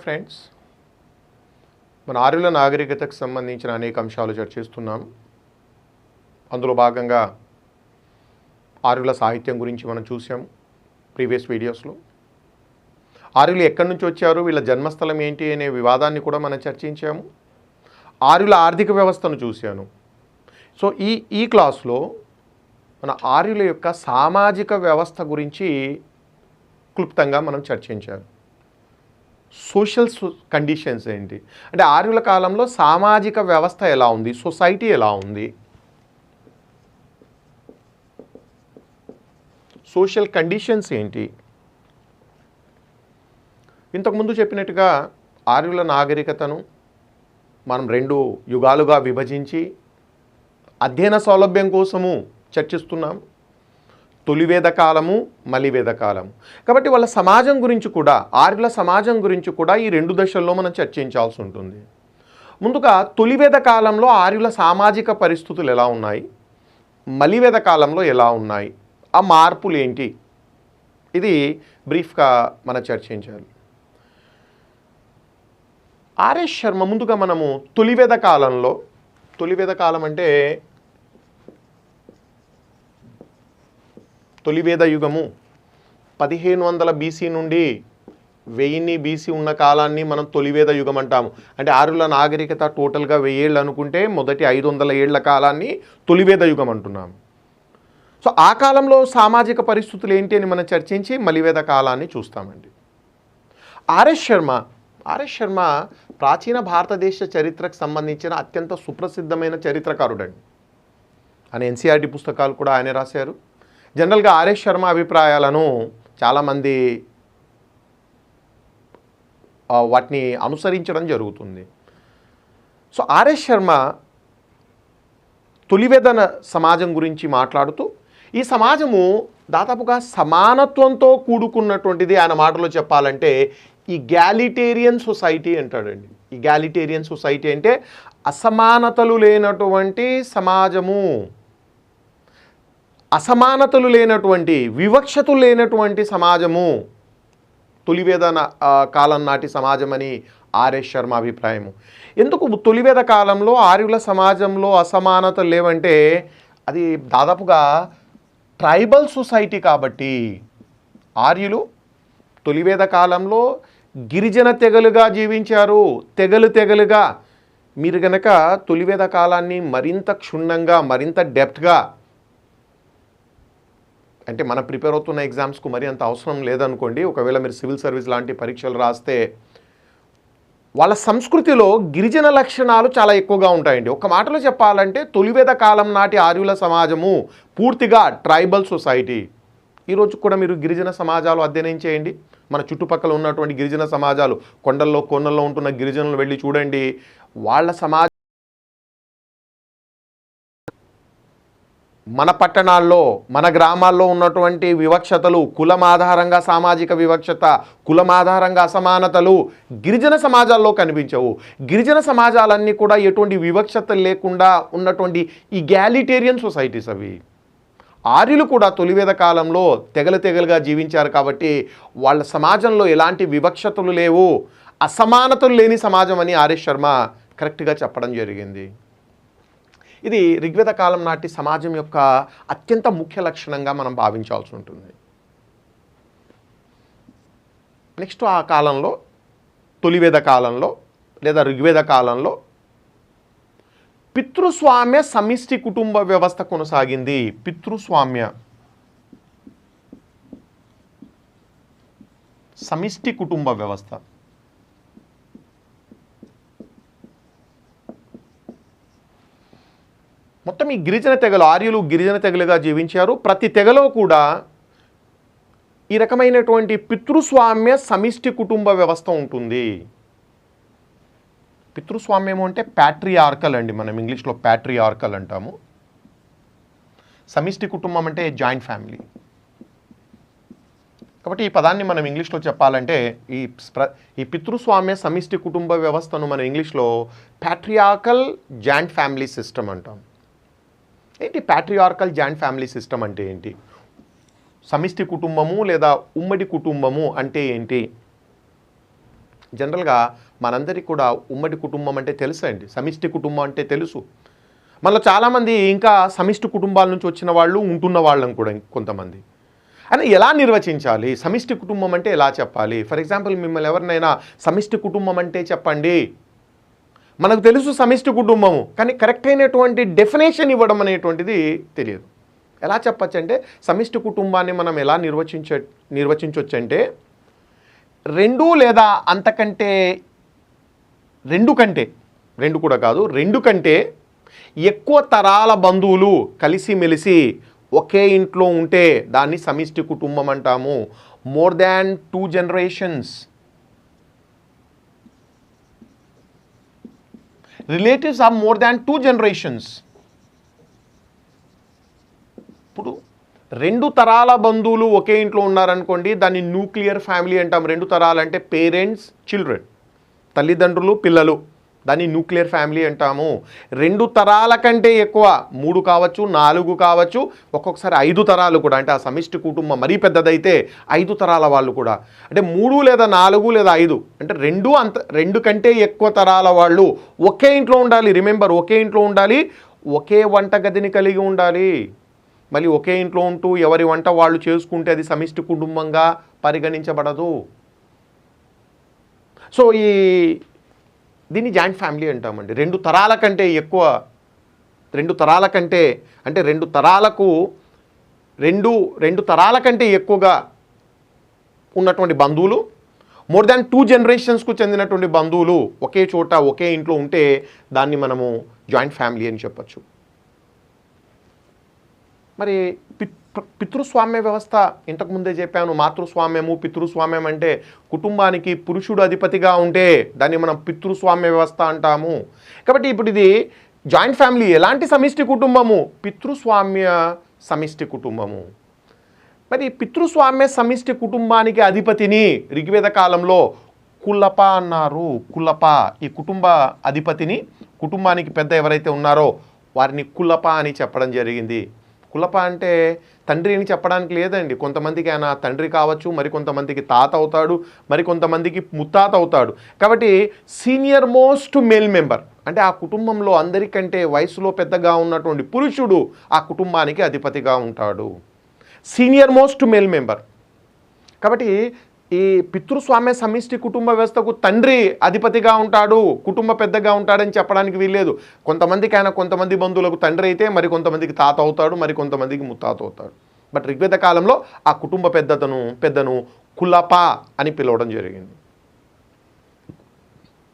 Dear friends, మన ఆర్యుల నాగరికతకు సంబంధించిన అనేక అంశాలు చర్చిస్తున్నాం. అందులో భాగంగా ఆర్యుల సాహిత్యం గురించి మనం చూసాం ప్రీవియస్ వీడియోస్లో. ఆర్యులు ఎక్కడి నుంచి వచ్చారు, వీళ్ళ జన్మస్థలం ఏంటి అనే వివాదాన్ని కూడా మనం చర్చించాము. ఆర్యుల ఆర్థిక వ్యవస్థను చూశాను. సో ఈ క్లాస్లో మన ఆర్యుల యొక్క సామాజిక వ్యవస్థ గురించి క్లుప్తంగా మనం చర్చించాలి. సోషల్ కండిషన్స్ ఏంటి అంటే ఆర్యుల కాలంలో సామాజిక వ్యవస్థ ఎలా ఉంది, సొసైటీ ఎలా ఉంది, సోషల్ కండిషన్స్ ఏంటి. ఇంతకుముందు చెప్పినట్టుగా ఆర్యుల నాగరికతను మనం 2 యుగాలుగా విభజించి అధ్యయన సౌలభ్యం కోసము చర్చిస్తున్నాం. తొలివేద కాలము, మలివేద కాలము. కాబట్టి వాళ్ళ సమాజం గురించి కూడా, ఆర్యుల సమాజం గురించి కూడా ఈ 2 దశల్లో మనం చర్చించాల్సి ఉంటుంది. ముందుగా తొలివేద కాలంలో ఆర్యుల సామాజిక పరిస్థితులు ఎలా ఉన్నాయి, మలివేద కాలంలో ఎలా ఉన్నాయి, ఆ మార్పులు ఏంటి, ఇది బ్రీఫ్గా మనం చర్చించాలి. ఆర్ఎస్ శర్మ ముందుగా మనము తొలివేద కాలంలో, తొలివేద కాలం అంటే తొలివేద యుగము 1500 బీసీ నుండి 1000 బీసీ ఉన్న కాలాన్ని మనం తొలివేద యుగం అంటాము. అంటే ఆర్యుల నాగరికత టోటల్గా 1000 ఏళ్ళు అనుకుంటే మొదటి 500 ఏళ్ల కాలాన్ని తొలివేద యుగం అంటున్నాము. సో ఆ కాలంలో సామాజిక పరిస్థితులు ఏంటి అని మనం చర్చించి మలివేద కాలాన్ని చూస్తామండి. ఆర్ఎస్ శర్మ ప్రాచీన భారతదేశ చరిత్రకు సంబంధించిన అత్యంత సుప్రసిద్ధమైన చరిత్రకారుడండి. ఆయన ఎన్సీఆర్టీ పుస్తకాలు కూడా ఆయనే రాశారు. జనరల్గా ఆర్ఎస్ శర్మ అభిప్రాయాలను చాలామంది వాటిని అనుసరించడం జరుగుతుంది. సో ఆర్ఎస్ శర్మ తొలివేద సమాజం గురించి మాట్లాడుతూ ఈ సమాజము దాదాపుగా సమానత్వంతో కూడుకున్నటువంటిది. ఆయన మాటలో చెప్పాలంటే ఈగాలిటేరియన్ సొసైటీ అంటాడండి. ఈగాలిటేరియన్ సొసైటీ అంటే అసమానతలు లేనటువంటి సమాజము, అసమానతలు లేనటువంటి, వివక్షతలు లేనటువంటి సమాజము తొలివేద కాలం నాటి సమాజం అని ఆర్ఎస్ శర్మ అభిప్రాయము. ఎందుకు తొలివేద కాలంలో ఆర్యుల సమాజంలో అసమానతలు లేవంటే అది దాదాపుగా ట్రైబల్ సొసైటీ కాబట్టి. ఆర్యులు తొలివేద కాలంలో గిరిజన తెగలుగా జీవించారు. తెగలుగా మీరు గనక తొలివేద కాలాన్ని మరింత క్షుణ్ణంగా, మరింత డెప్త్గా, అంటే మనం ప్రిపేర్ అవుతున్న ఎగ్జామ్స్కు మరి అంత అవసరం లేదనుకోండి. ఒకవేళ మీరు సివిల్ సర్వీస్ లాంటి పరీక్షలు రాస్తే వాళ్ళ సంస్కృతిలో గిరిజన లక్షణాలు చాలా ఎక్కువగా ఉంటాయండి. ఒక మాటలో చెప్పాలంటే తొలివేద కాలం నాటి ఆర్యుల సమాజము పూర్తిగా ట్రైబల్ సొసైటీ. ఈరోజు కూడా మీరు గిరిజన సమాజాలు అధ్యయనం చేయండి. మన చుట్టుపక్కల ఉన్నటువంటి గిరిజన సమాజాలు, కొండల్లో కోనల్లో ఉంటున్న గిరిజనులు వెళ్ళి చూడండి. వాళ్ళ సమాజం మన పట్టణాల్లో, మన గ్రామాల్లో ఉన్నటువంటి వివక్షతలు, కులం ఆధారంగా సామాజిక వివక్షత, కులం ఆధారంగా అసమానతలు గిరిజన సమాజాల్లో కనిపించవు. గిరిజన సమాజాలన్నీ కూడా ఎటువంటి వివక్షతలు లేకుండా ఉన్నటువంటి ఈగాలిటేరియన్ సొసైటీస్ అవి. ఆర్యులు కూడా తొలివేద కాలంలో తెగలుగా జీవించారు కాబట్టి వాళ్ళ సమాజంలో ఎలాంటి వివక్షతలు లేవు, అసమానతలు లేని సమాజం అని ఆర్ఎస్ శర్మ కరెక్ట్గా చెప్పడం జరిగింది. ఇది ఋగ్వేద కాలం నాటి సమాజం యొక్క అత్యంత ముఖ్య లక్షణంగా మనం భావించాల్సి ఉంటుంది. నెక్స్ట్ ఆ కాలంలో, తొలివేద కాలంలో లేదా ఋగ్వేద కాలంలో పితృస్వామ్య సమిష్టి కుటుంబ వ్యవస్థ కొనసాగింది. పితృస్వామ్య సమిష్టి కుటుంబ వ్యవస్థ. మొత్తం ఈ గిరిజన తెగలు, ఆర్యులు గిరిజన తెగలుగా జీవించారు. ప్రతి తెగలో కూడా ఈ రకమైనటువంటి పితృస్వామ్య సమిష్టి కుటుంబ వ్యవస్థ ఉంటుంది. పితృస్వామ్యము అంటే ప్యాట్రియార్కల్ అండి, మనం ఇంగ్లీష్లో ప్యాట్రియార్కల్ అంటాము. సమిష్టి కుటుంబం అంటే జాయింట్ ఫ్యామిలీ. కాబట్టి ఈ పదాన్ని మనం ఇంగ్లీష్లో చెప్పాలంటే ఈ పితృస్వామ్య సమిష్టి కుటుంబ వ్యవస్థను మనం ఇంగ్లీష్లో ప్యాట్రియార్కల్ జాయింట్ ఫ్యామిలీ సిస్టమ్ అంటాం. ఏంటి ప్యాట్రియార్కల్ జాయింట్ ఫ్యామిలీ సిస్టమ్ అంటే ఏంటి? సమిష్టి కుటుంబము లేదా ఉమ్మడి కుటుంబము అంటే ఏంటి జనరల్గా మనందరికీ కూడా ఉమ్మడి కుటుంబం అంటే తెలుసా అండి, సమిష్టి కుటుంబం అంటే తెలుసు. మనలో చాలామంది ఇంకా సమిష్టి కుటుంబాల నుంచి వచ్చిన వాళ్ళు ఉంటున్న వాళ్ళని కూడా కొంతమంది. అని ఎలా నిర్వచించాలి, సమిష్టి కుటుంబం అంటే ఎలా చెప్పాలి? ఫర్ ఎగ్జాంపుల్ మిమ్మల్ని ఎవరినైనా సమిష్టి కుటుంబం అంటే చెప్పండి, మనకు తెలుసు సమిష్టి కుటుంబము, కానీ కరెక్ట్ అయినటువంటి డెఫినేషన్ ఇవ్వడం అనేటువంటిది తెలియదు. ఎలా చెప్పచ్చు అంటే సమిష్టి కుటుంబాన్ని మనం ఎలా నిర్వచించవచ్చు అంటే రెండు లేదా అంతకంటే రెండు కూడా కాదు, రెండు కంటే ఎక్కువ తరాల బంధువులు కలిసిమెలిసి ఒకే ఇంట్లో ఉంటే దాన్ని సమిష్టి కుటుంబం అంటాము. More than 2 generations. Relatives are more than 2 generations. ఇప్పుడు 2 తరాల బంధువులు ఒకే ఇంట్లో ఉన్నారనుకోండి, దాన్ని న్యూక్లియర్ ఫ్యామిలీ అంటాం. 2 తరాలు అంటే పేరెంట్స్, చిల్డ్రన్, తల్లిదండ్రులు, పిల్లలు, దాన్ని న్యూక్లియర్ ఫ్యామిలీ అంటాము. 2 తరాల కంటే ఎక్కువ, 3 కావచ్చు, 4 కావచ్చు, ఒక్కొక్కసారి 5 తరాలు కూడా, అంటే ఆ సమిష్టి కుటుంబం మరీ పెద్దదైతే 5 తరాల వాళ్ళు కూడా, అంటే 3 లేదా 4 లేదా 5 అంటే 2 కంటే ఎక్కువ తరాల వాళ్ళు ఒకే ఇంట్లో ఉండాలి. రిమెంబర్, ఒకే ఇంట్లో ఉండాలి, ఒకే వంటగదిని కలిగి ఉండాలి. మళ్ళీ ఒకే ఇంట్లో ఉంటూ ఎవరి వంట వాళ్ళు చేసుకుంటే అది సమిష్టి కుటుంబంగా పరిగణించబడదు. సో దీన్ని జాయింట్ ఫ్యామిలీ అంటామండి. 2 తరాల కంటే ఎక్కువ, 2 తరాల కంటే అంటే 2 తరాలకు 2 తరాల కంటే ఎక్కువగా ఉన్నటువంటి బంధువులు, మోర్ దాన్ 2 generations చెందినటువంటి బంధువులు ఒకే చోట ఒకే ఇంట్లో ఉంటే దాన్ని మనము జాయింట్ ఫ్యామిలీ అని చెప్పచ్చు. మరి పితృస్వామ్య వ్యవస్థ ఇంతకుముందే చెప్పాను. మాతృస్వామ్యము, పితృస్వామ్యం అంటే కుటుంబానికి పురుషుడు అధిపతిగా ఉంటే దాన్ని మనం పితృస్వామ్య వ్యవస్థ అంటాము. కాబట్టి ఇప్పుడు ఇది జాయింట్ ఫ్యామిలీ ఎలాంటి సమిష్టి కుటుంబము? పితృస్వామ్య సమిష్టి కుటుంబము. మరి పితృస్వామ్య సమిష్టి కుటుంబానికి అధిపతిని ఋగ్వేద కాలంలో కులప అన్నారు. కులప, ఈ కుటుంబ అధిపతిని, కుటుంబానికి పెద్ద ఎవరైతే ఉన్నారో వారిని కులప అని చెప్పడం జరిగింది. కులప అంటే తండ్రి అని చెప్పడానికి లేదండి. కొంతమందికి ఆయన తండ్రి కావచ్చు, మరికొంతమందికి తాత అవుతాడు, మరికొంతమందికి ముత్తాత అవుతాడు. కాబట్టి సీనియర్ మోస్ట్ మేల్ మెంబర్ అంటే ఆ కుటుంబంలో అందరికంటే వయసులో పెద్దగా ఉన్నటువంటి పురుషుడు ఆ కుటుంబానికి అధిపతిగా ఉంటాడు. Senior most male member. కాబట్టి ఈ పితృస్వామ్య సమిష్టి కుటుంబ వ్యవస్థకు తండ్రి అధిపతిగా ఉంటాడు, కుటుంబ పెద్దగా ఉంటాడని చెప్పడానికి వీల్లేదు. కొంతమంది బంధువులకు తండ్రి అయితే మరికొంతమందికి తాత అవుతాడు, మరికొంతమందికి ముత్తాత అవుతాడు. బట్ ఋగ్వేద కాలంలో ఆ కుటుంబ పెద్దను కులప అని పిలవడం జరిగింది.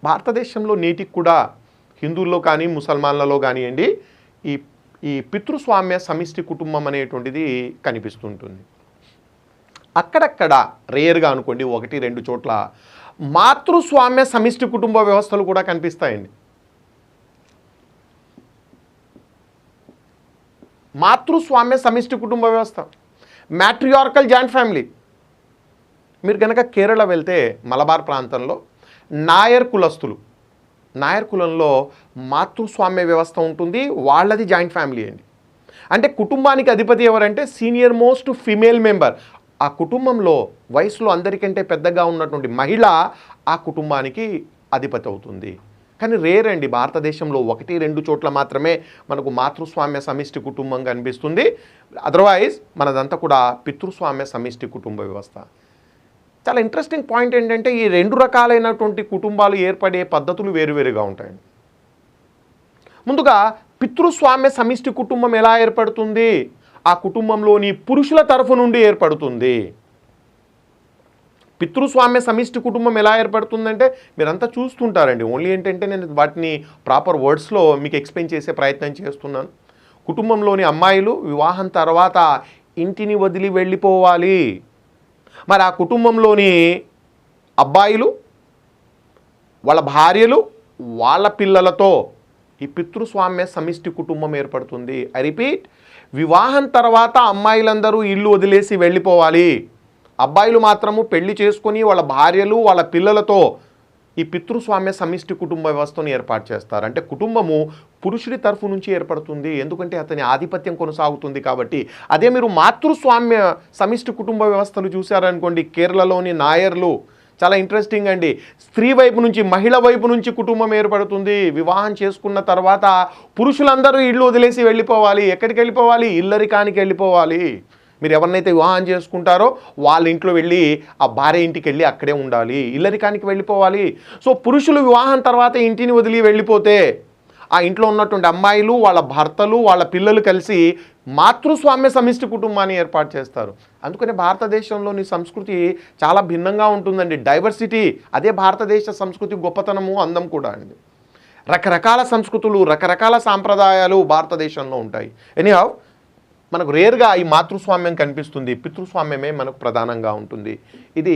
భారతదేశంలో నేటికి కూడా హిందువుల్లో కానీ ముసల్మాన్లలో కానివ్వండి ఈ పితృస్వామ్య సమిష్టి కుటుంబం అనేటువంటిది కనిపిస్తుంటుంది. అక్కడక్కడ రేర్గా అనుకోండి 1-2 చోట్ల మాతృస్వామ్య సమిష్టి కుటుంబ వ్యవస్థలు కూడా కనిపిస్తాయండి. మాతృస్వామ్య సమిష్టి కుటుంబ వ్యవస్థ, మ్యాట్రియార్కల్ జాయింట్ ఫ్యామిలీ. మీరు కనుక కేరళ వెళ్తే మలబార్ ప్రాంతంలో నాయర్ కులంలో మాతృస్వామ్య వ్యవస్థ ఉంటుంది. వాళ్ళది జాయింట్ ఫ్యామిలీ అండి. అంటే కుటుంబానికి అధిపతి ఎవరంటే సీనియర్ మోస్ట్ ఫిమేల్ మెంబర్. ఆ కుటుంబంలో వయసులో అందరికంటే పెద్దగా ఉన్నటువంటి మహిళ ఆ కుటుంబానికి అధిపతి అవుతుంది. కానీ రేర్ అండి, భారతదేశంలో 1-2 చోట్ల మాత్రమే మనకు మాతృస్వామ్య సమిష్టి కుటుంబం కనిపిస్తుంది. అదర్వైజ్ మనదంతా కూడా పితృస్వామ్య సమిష్టి కుటుంబ వ్యవస్థ. చాలా ఇంట్రెస్టింగ్ పాయింట్ ఏంటంటే ఈ 2 రకాలైనటువంటి కుటుంబాలు ఏర్పడే పద్ధతులు వేరువేరుగా ఉంటాయండి. ముందుగా పితృస్వామ్య సమిష్టి కుటుంబం ఎలా ఏర్పడుతుంది? ఆ కుటుంబంలోని పురుషుల తరఫు నుండి ఏర్పడుతుంది. పితృస్వామ్య సమిష్టి కుటుంబం ఎలా ఏర్పడుతుందంటే మీరంతా చూస్తుంటారండి. ఓన్లీ ఏంటంటే నేను వాటిని ప్రాపర్ వర్డ్స్లో మీకు ఎక్స్ప్లెయిన్ చేసే ప్రయత్నం చేస్తున్నాను. కుటుంబంలోని అమ్మాయిలు వివాహం తర్వాత ఇంటిని వదిలి వెళ్ళిపోవాలి. మరి ఆ కుటుంబంలోని అబ్బాయిలు వాళ్ళ భార్యలు వాళ్ళ పిల్లలతో ఈ పితృస్వామ్య సమిష్టి కుటుంబం ఏర్పడుతుంది. ఐ రిపీట్, వివాహం తర్వాత అమ్మాయిలందరూ ఇల్లు వదిలేసి వెళ్ళిపోవాలి, అబ్బాయిలు మాత్రము పెళ్లి చేసుకొని వాళ్ళ భార్యలు వాళ్ళ పిల్లలతో ఈ పితృస్వామ్య సమిష్టి కుటుంబ వ్యవస్థను ఏర్పాటు చేస్తారు. అంటే కుటుంబము పురుషుడి తరఫు నుంచి ఏర్పడుతుంది, ఎందుకంటే అతని ఆధిపత్యం కొనసాగుతుంది కాబట్టి. అదే మీరు మాతృస్వామ్య సమిష్టి కుటుంబ వ్యవస్థలు చూశారనుకోండి, కేరళలోని నాయర్లు చాలా ఇంట్రెస్టింగ్ అండి. స్త్రీ వైపు నుంచి, మహిళ వైపు నుంచి కుటుంబం ఏర్పడుతుంది. వివాహం చేసుకున్న తర్వాత పురుషులందరూ ఇల్లు వదిలేసి వెళ్ళిపోవాలి. ఎక్కడికి వెళ్ళిపోవాలి? ఇల్లరికానికి వెళ్ళిపోవాలి. మీరు ఎవరినైతే వివాహం చేసుకుంటారో వాళ్ళ ఇంట్లో వెళ్ళి ఆ భార్య ఇంటికి వెళ్ళి అక్కడే ఉండాలి, ఇల్లరికానికి వెళ్ళిపోవాలి. సో పురుషులు వివాహం తర్వాత ఇంటిని వదిలి వెళ్ళిపోతే ఆ ఇంట్లో ఉన్నటువంటి అమ్మాయిలు, వాళ్ళ భర్తలు, వాళ్ళ పిల్లలు కలిసి మాతృస్వామ్య సమిష్టి కుటుంబాన్ని ఏర్పాటు చేస్తారు. అందుకనే భారతదేశంలోని సంస్కృతి చాలా భిన్నంగా ఉంటుందండి. డైవర్సిటీ, అదే భారతదేశ సంస్కృతి గొప్పతనము, అందం కూడా అండి. రకరకాల సంస్కృతులు, రకరకాల సాంప్రదాయాలు భారతదేశంలో ఉంటాయి. ఎనీహౌ మనకు రేర్గా ఈ మాతృస్వామ్యం కనిపిస్తుంది, పితృస్వామ్యమే మనకు ప్రధానంగా ఉంటుంది. ఇది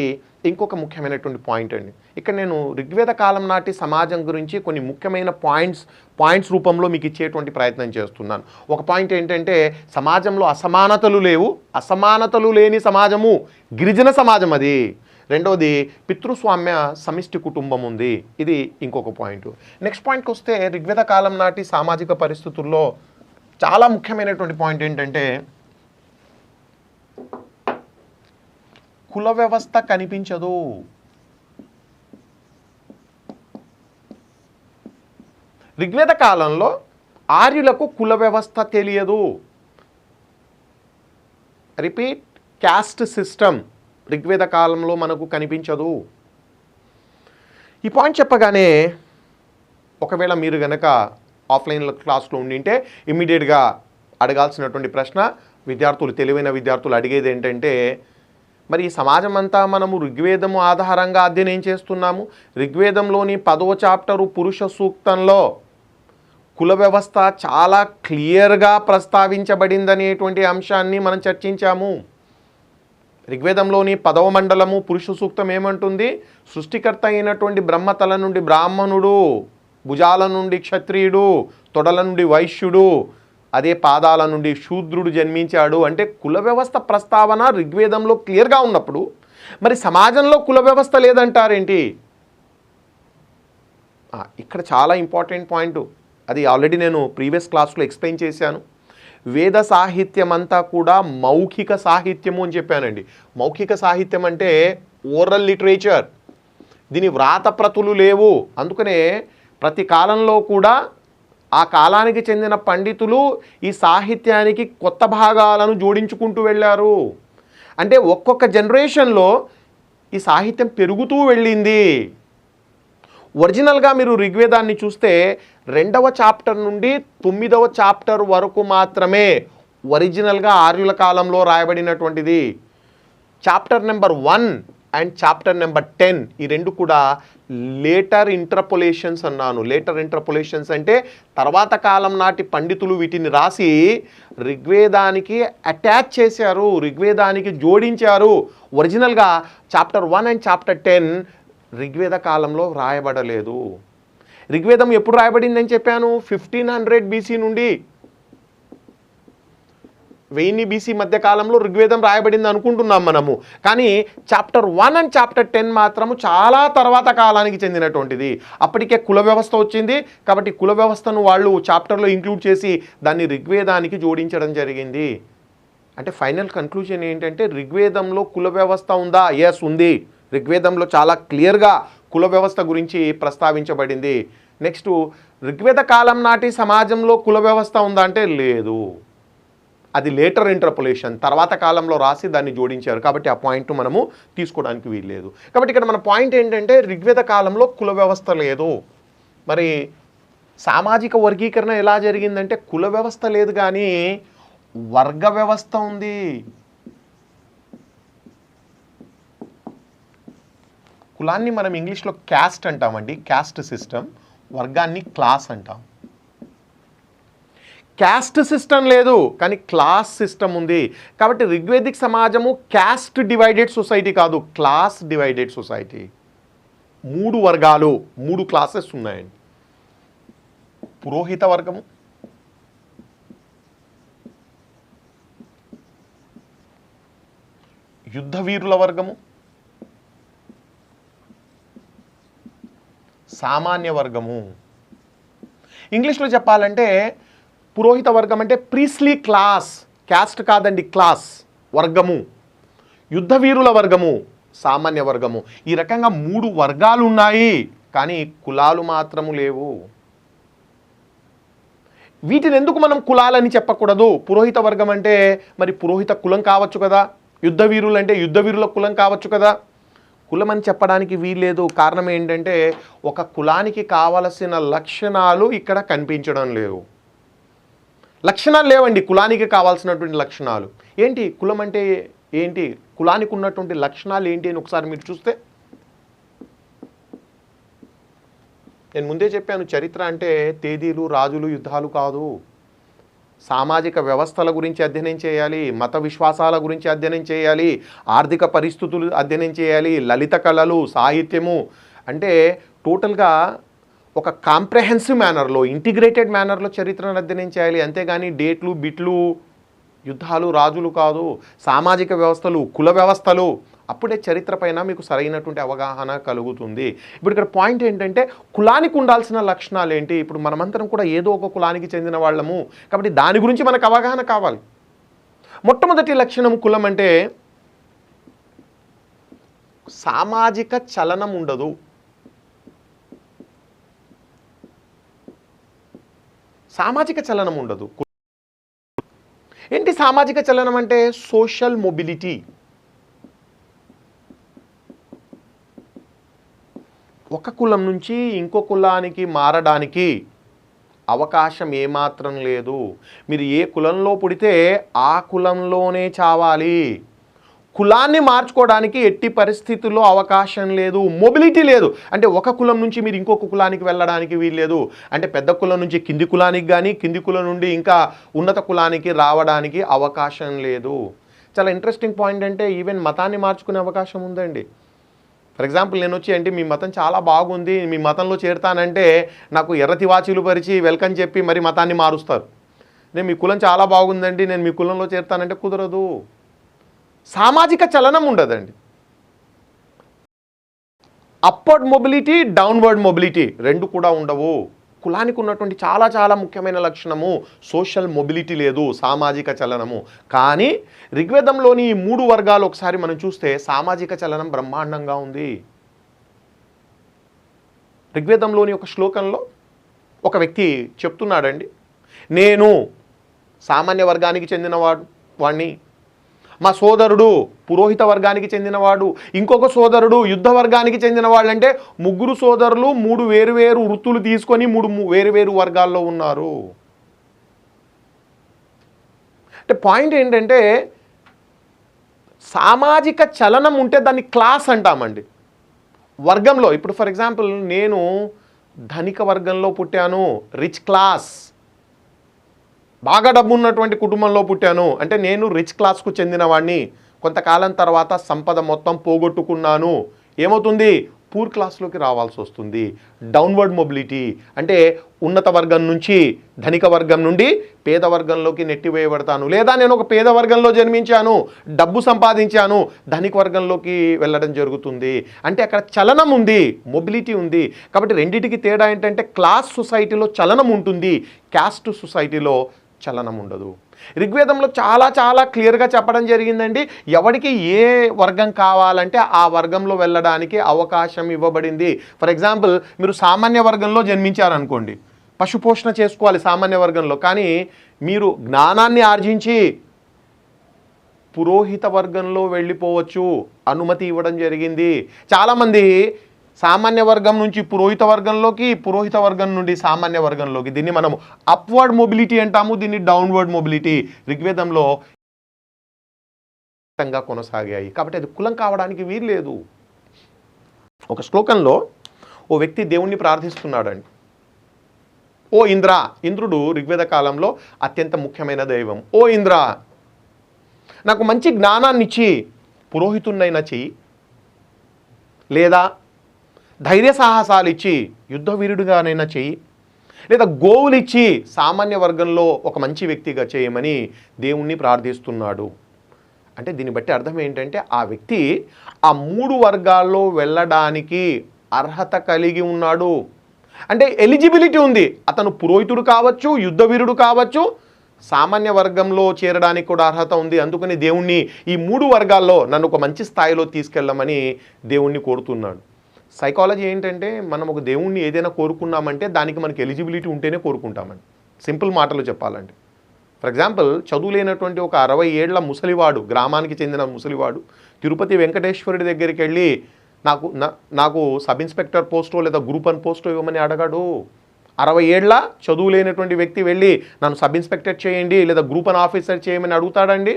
ఇంకొక ముఖ్యమైనటువంటి పాయింట్ అండి. ఇక్కడ నేను ఋగ్వేద కాలం నాటి సమాజం గురించి కొన్ని ముఖ్యమైన పాయింట్స్ రూపంలో మీకు ఇచ్చేటువంటి ప్రయత్నం చేస్తున్నాను. ఒక పాయింట్ ఏంటంటే సమాజంలో అసమానతలు లేవు, అసమానతలు లేని సమాజము గిరిజన సమాజం అది. రెండవది పితృస్వామ్య సమిష్టి కుటుంబం ఉంది, ఇది ఇంకొక పాయింట్. నెక్స్ట్ పాయింట్కి వస్తే ఋగ్వేద కాలం నాటి సామాజిక పరిస్థితుల్లో చాలా ముఖ్యమైనటువంటి పాయింట్ ఏంటంటే కుల వ్యవస్థ కనిపించదు. ఋగ్వేద కాలంలో ఆర్యులకు కుల వ్యవస్థ తెలియదు. రిపీట్, క్యాస్ట్ సిస్టమ్ ఋగ్వేద కాలంలో మనకు కనిపించదు. ఈ పాయింట్ చెప్పగానే ఒకవేళ మీరు గనక ఆఫ్లైన్ క్లాస్లో ఉండింటే ఇమ్మీడియట్గా అడగాల్సినటువంటి ప్రశ్న, విద్యార్థులు, తెలివైన విద్యార్థులు అడిగేది ఏంటంటే, మరి ఈ సమాజం అంతా మనము ఋగ్వేదము ఆధారంగా అధ్యయనం చేస్తున్నాము. ఋగ్వేదంలోని 10వ చాప్టరు పురుష సూక్తంలో కుల వ్యవస్థ చాలా క్లియర్గా ప్రస్తావించబడిందనేటువంటి అంశాన్ని మనం చర్చించాము. ఋగ్వేదంలోని 10వ మండలము పురుష సూక్తం ఏమంటుంది? సృష్టికర్త అయినటువంటి బ్రహ్మతల నుండి బ్రాహ్మణుడు, భుజాల నుండి క్షత్రియుడు, తొడల నుండి వైశ్యుడు, అదే పాదాల నుండి శూద్రుడు జన్మించాడు. అంటే కుల వ్యవస్థ ప్రస్తావన ఋగ్వేదంలో క్లియర్గా ఉన్నప్పుడు మరి సమాజంలో కుల వ్యవస్థ లేదంటారేంటి? ఇక్కడ చాలా ఇంపార్టెంట్ పాయింట్, అది ఆల్రెడీ నేను ప్రీవియస్ క్లాస్లో ఎక్స్ప్లెయిన్ చేశాను. వేద సాహిత్యం అంతా కూడా మౌఖిక సాహిత్యము అని చెప్పానండి. మౌఖిక సాహిత్యం అంటే ఓరల్ లిటరేచర్, దీని వ్రాత ప్రతులు లేవు. అందుకనే ప్రతి కాలంలో కూడా ఆ కాలానికి చెందిన పండితులు ఈ సాహిత్యానికి కొత్త భాగాలను జోడించుకుంటూ వెళ్ళారు. అంటే ఒక్కొక్క జనరేషన్లో ఈ సాహిత్యం పెరుగుతూ వెళ్ళింది. ఒరిజినల్గా మీరు ఋగ్వేదాన్ని చూస్తే 2వ చాప్టర్ నుండి 9వ చాప్టర్ వరకు మాత్రమే ఒరిజినల్గా ఆర్యుల కాలంలో రాయబడినటువంటిది. Chapter number 1 and chapter number 10 ఈ రెండు కూడా లేటర్ ఇంటర్పోలేషన్స్ అన్నాను. లేటర్ ఇంటర్పోలేషన్స్ అంటే తర్వాత కాలం నాటి పండితులు వీటిని రాసి ఋగ్వేదానికి అటాచ్ చేశారు, ఋగ్వేదానికి జోడించారు. ఒరిజినల్గా చాప్టర్ 1 అండ్ చాప్టర్ 10 ఋగ్వేద కాలంలో రాయబడలేదు. ఋగ్వేదం ఎప్పుడు రాయబడిందని చెప్పాను? 1500 బీసీ నుండి 1000 బీసీ మధ్య కాలంలో ఋగ్వేదం రాయబడింది అనుకుంటున్నాం మనము. కానీ చాప్టర్ 1 అండ్ చాప్టర్ 10 మాత్రము చాలా తర్వాత కాలానికి చెందినటువంటిది. అప్పటికే కుల వ్యవస్థ వచ్చింది కాబట్టి కుల వ్యవస్థను వాళ్ళు చాప్టర్లో ఇంక్లూడ్ చేసి దాన్ని ఋగ్వేదానికి జోడించడం జరిగింది. అంటే ఫైనల్ కన్క్లూజన్ ఏంటంటే ఋగ్వేదంలో కుల వ్యవస్థ ఉందా? ఎస్, ఉంది. ఋగ్వేదంలో చాలా క్లియర్గా కుల వ్యవస్థ గురించి ప్రస్తావించబడింది. నెక్స్ట్, ఋగ్వేద కాలం నాటి సమాజంలో కుల వ్యవస్థ ఉందా అంటే లేదు, అది లేటర్ ఇంటర్పోలేషన్, తర్వాత కాలంలో రాసి దాన్ని జోడించారు. కాబట్టి ఆ పాయింట్ మనము తీసుకోవడానికి వీల్లేదు. కాబట్టి ఇక్కడ మన పాయింట్ ఏంటంటే ఋగ్వేద కాలంలో కుల వ్యవస్థ లేదు. మరి సామాజిక వర్గీకరణ ఎలా జరిగిందంటే కుల వ్యవస్థ లేదు కానీ వర్గ వ్యవస్థ ఉంది. కులాన్ని మనం ఇంగ్లీష్లో క్యాస్ట్ అంటామండి, క్యాస్ట్ సిస్టమ్. వర్గాన్ని క్లాస్ అంటాం. క్యాస్ట్ సిస్టమ్ లేదు కానీ క్లాస్ సిస్టమ్ ఉంది. కాబట్టి ఋగ్వేదిక్ సమాజము క్యాస్ట్ డివైడెడ్ సొసైటీ కాదు, క్లాస్ డివైడెడ్ సొసైటీ. 3 వర్గాలు, 3 క్లాసెస్ ఉన్నాయండి. పురోహిత వర్గము, యుద్ధవీరుల వర్గము, సామాన్య వర్గము. ఇంగ్లీష్లో చెప్పాలంటే పురోహిత వర్గం అంటే ప్రీస్లీ క్లాస్, క్యాస్ట్ కాదండి, క్లాస్ వర్గము. యుద్ధవీరుల వర్గము, సామాన్య వర్గము. ఈ రకంగా 3 వర్గాలు ఉన్నాయి, కానీ కులాలు మాత్రము లేవు. వీటిని ఎందుకు మనం కులాలని చెప్పకూడదు? పురోహిత వర్గం అంటే మరి పురోహిత కులం కావచ్చు కదా, యుద్ధ వీరులు అంటే యుద్ధ వీరుల కులం కావచ్చు కదా. కులం అని చెప్పడానికి వీల్లేదు. కారణం ఏంటంటే ఒక కులానికి కావలసిన లక్షణాలు ఇక్కడ కనిపించడం లేవు. లక్షణాలు లేవండి కులానికి కావాల్సినటువంటి లక్షణాలు. ఏంటి కులం అంటే ఏంటి, కులానికి ఉన్నటువంటి లక్షణాలు ఏంటి అని ఒకసారి మీరు చూస్తే, నేను ముందే చెప్పాను, చరిత్ర అంటే తేదీలు, రాజులు, యుద్ధాలు కాదు. సామాజిక వ్యవస్థల గురించి అధ్యయనం చేయాలి, మత విశ్వాసాల గురించి అధ్యయనం చేయాలి, ఆర్థిక పరిస్థితులు అధ్యయనం చేయాలి, లలిత కళలు, సాహిత్యము, అంటే టోటల్గా ఒక కాంప్రహెన్సివ్ మేనర్లో, ఇంటిగ్రేటెడ్ మేనర్లో చరిత్రను అధ్యయనం చేయాలి. అంతేగాని డేట్లు, బిట్లు, యుద్ధాలు, రాజులు కాదు. సామాజిక వ్యవస్థలు, కుల వ్యవస్థలు, అప్పుడే చరిత్ర పైన మీకు సరైనటువంటి అవగాహన కలుగుతుంది. ఇప్పుడు ఇక్కడ పాయింట్ ఏంటంటే కులానికి ఉండాల్సిన లక్షణాలు ఏంటి? ఇప్పుడు మనమంతరం కూడా ఏదో ఒక కులానికి చెందిన వాళ్ళము, కాబట్టి దాని గురించి మనకు అవగాహన కావాలి. మొట్టమొదటి లక్షణం కులం అంటే సామాజిక చలనం ఉండదు. సామాజిక చలనం ఉండదు. ఏంటి సామాజిక చలనం అంటే? Social mobility. ఒక కులం నుంచి ఇంకో కులానికి మారడానికి అవకాశం ఏమాత్రం లేదు. మీరు ఏ కులంలో పుడితే ఆ కులంలోనే చావాలి. కులాన్ని మార్చుకోవడానికి ఎట్టి పరిస్థితుల్లో అవకాశం లేదు. మొబిలిటీ లేదు. అంటే ఒక కులం నుంచి మీరు ఇంకొక కులానికి వెళ్ళడానికి వీల్లేదు. అంటే పెద్ద కులం నుంచి కింది కులానికి కానీ, కింది కులం నుండి ఇంకా ఉన్నత కులానికి రావడానికి అవకాశం లేదు. చాలా ఇంట్రెస్టింగ్ పాయింట్ అంటే ఈవెన్ మతాన్ని మార్చుకునే అవకాశం ఉందండి. ఫర్ ఎగ్జాంపుల్ నేను వచ్చి అంటే మీ మతం చాలా బాగుంది, మీ మతంలో చేరుతానంటే నాకు ఎర్రతి వాచీలు పరిచి వెల్కమ్ చెప్పి మరి మతాన్ని మారుస్తారు. నేను మీ కులం చాలా బాగుందండి, నేను మీ కులంలో చేరుతానంటే కుదరదు. సామాజిక చలనం ఉండదండి. అప్వర్డ్ మొబిలిటీ, డౌన్వర్డ్ మొబిలిటీ రెండు కూడా ఉండవు. కులానికి ఉన్నటువంటి చాలా చాలా ముఖ్యమైన లక్షణము సోషల్ మొబిలిటీ లేదు, సామాజిక చలనము. కానీ ఋగ్వేదంలోని ఈ 3 వర్గాలు ఒకసారి మనం చూస్తే సామాజిక చలనం బ్రహ్మాండంగా ఉంది. ఋగ్వేదంలోని ఒక శ్లోకంలో ఒక వ్యక్తి చెప్తున్నాడండి, నేను సామాన్య వర్గానికి వాడిని, మా సోదరుడు పురోహిత వర్గానికి చెందినవాడు, ఇంకొక సోదరుడు యుద్ధ వర్గానికి చెందినవాడు. అంటే 3 సోదరులు 3 వేరువేరు వృత్తులు తీసుకొని 3 వేరువేరు వర్గాల్లో ఉన్నారు. అంటే పాయింట్ ఏంటంటే సామాజిక చలనం ఉంటే దాన్ని క్లాస్ అంటామండి. వర్గంలో ఇప్పుడు ఫర్ ఎగ్జాంపుల్ నేను ధనిక వర్గంలో పుట్టాను, రిచ్ క్లాస్, బాగా డబ్బు ఉన్నటువంటి కుటుంబంలో పుట్టాను అంటే నేను రిచ్ క్లాస్కు చెందినవాడిని. కొంతకాలం తర్వాత సంపద మొత్తం పోగొట్టుకున్నాను, ఏమవుతుంది? పూర్ క్లాస్లోకి రావాల్సి వస్తుంది. డౌన్వర్డ్ మొబిలిటీ అంటే ఉన్నత వర్గం నుంచి, ధనిక వర్గం నుండి పేద వర్గంలోకి నెట్టివేయబడతాను. లేదా నేను ఒక పేద వర్గంలో జన్మించాను, డబ్బు సంపాదించాను, ధనిక వర్గంలోకి వెళ్ళడం జరుగుతుంది. అంటే అక్కడ చలనం ఉంది, మొబిలిటీ ఉంది. కాబట్టి రెండింటికి తేడా ఏంటంటే క్లాస్ సొసైటీలో చలనం ఉంటుంది, క్యాస్ట్ సొసైటీలో చలనం ఉండదు. ఋగ్వేదంలో చాలా చాలా క్లియర్గా చెప్పడం జరిగిందండి. ఎవరికి ఏ వర్గం కావాలంటే ఆ వర్గంలో వెళ్ళడానికి అవకాశం ఇవ్వబడింది. ఫర్ ఎగ్జాంపుల్ మీరు సామాన్య వర్గంలో జన్మించారనుకోండి, పశుపోషణ చేసుకోవాలి సామాన్య వర్గంలో. కానీ మీరు జ్ఞానాన్ని ఆర్జించి పురోహిత వర్గంలో వెళ్ళిపోవచ్చు, అనుమతి ఇవ్వడం జరిగింది. చాలామంది సామాన్య వర్గం నుంచి పురోహిత వర్గంలోకి, పురోహిత వర్గం నుండి సామాన్య వర్గంలోకి, దీన్ని మనం అప్వర్డ్ మొబిలిటీ అంటాము, దీన్ని డౌన్వర్డ్ మొబిలిటీ ఋగ్వేదంలో కొనసాగాయి. కాబట్టి అది కులం కావడానికి వీల్లేదు. ఒక శ్లోకంలో ఓ వ్యక్తి దేవుణ్ణి ప్రార్థిస్తున్నాడండి. ఓ ఇంద్ర, ఇంద్రుడు ఋగ్వేద కాలంలో అత్యంత ముఖ్యమైన దైవం. ఓ ఇంద్ర, నాకు మంచి జ్ఞానాన్ని ఇచ్చి పురోహితున్నైనా చెయ్యి, లేదా ధైర్య సాహసాలు ఇచ్చి యుద్ధ వీరుడిగానైనా చెయ్యి, లేదా గోవులు ఇచ్చి సామాన్య వర్గంలో ఒక మంచి వ్యక్తిగా చేయమని దేవుణ్ణి ప్రార్థిస్తున్నాడు. అంటే దీన్ని బట్టి అర్థం ఏంటంటే ఆ వ్యక్తి ఆ 3 వర్గాల్లో వెళ్ళడానికి అర్హత కలిగి ఉన్నాడు. అంటే ఎలిజిబిలిటీ ఉంది. అతను పురోహితుడు కావచ్చు, యుద్ధ వీరుడు కావచ్చు, సామాన్య వర్గంలో చేరడానికి కూడా అర్హత ఉంది. అందుకని దేవుణ్ణి ఈ 3 వర్గాల్లో నన్ను ఒక మంచి స్థాయిలో తీసుకెళ్ళమని దేవుణ్ణి కోరుతున్నాడు. సైకాలజీ ఏంటంటే మనం ఒక దేవుణ్ణి ఏదైనా కోరుకున్నామంటే దానికి మనకి ఎలిజిబిలిటీ ఉంటేనే కోరుకుంటామండి. సింపుల్ మాటలు చెప్పాలంటే, ఫర్ ఎగ్జాంపుల్ చదువు లేనటువంటి ఒక 60 ఏళ్ల ముసలివాడు, గ్రామానికి చెందిన ముసలివాడు తిరుపతి వెంకటేశ్వరుడి దగ్గరికి వెళ్ళి నాకు సబ్ ఇన్స్పెక్టర్ పోస్టో లేదా గ్రూప్ 1 పోస్టో ఇవ్వమని అడగాడు. 60 ఏళ్ల చదువు లేనటువంటి వ్యక్తి వెళ్ళి నన్ను సబ్ ఇన్స్పెక్టర్ చేయండి లేదా గ్రూప్ 1 ఆఫీసర్ చేయమని అడుగుతాడండి?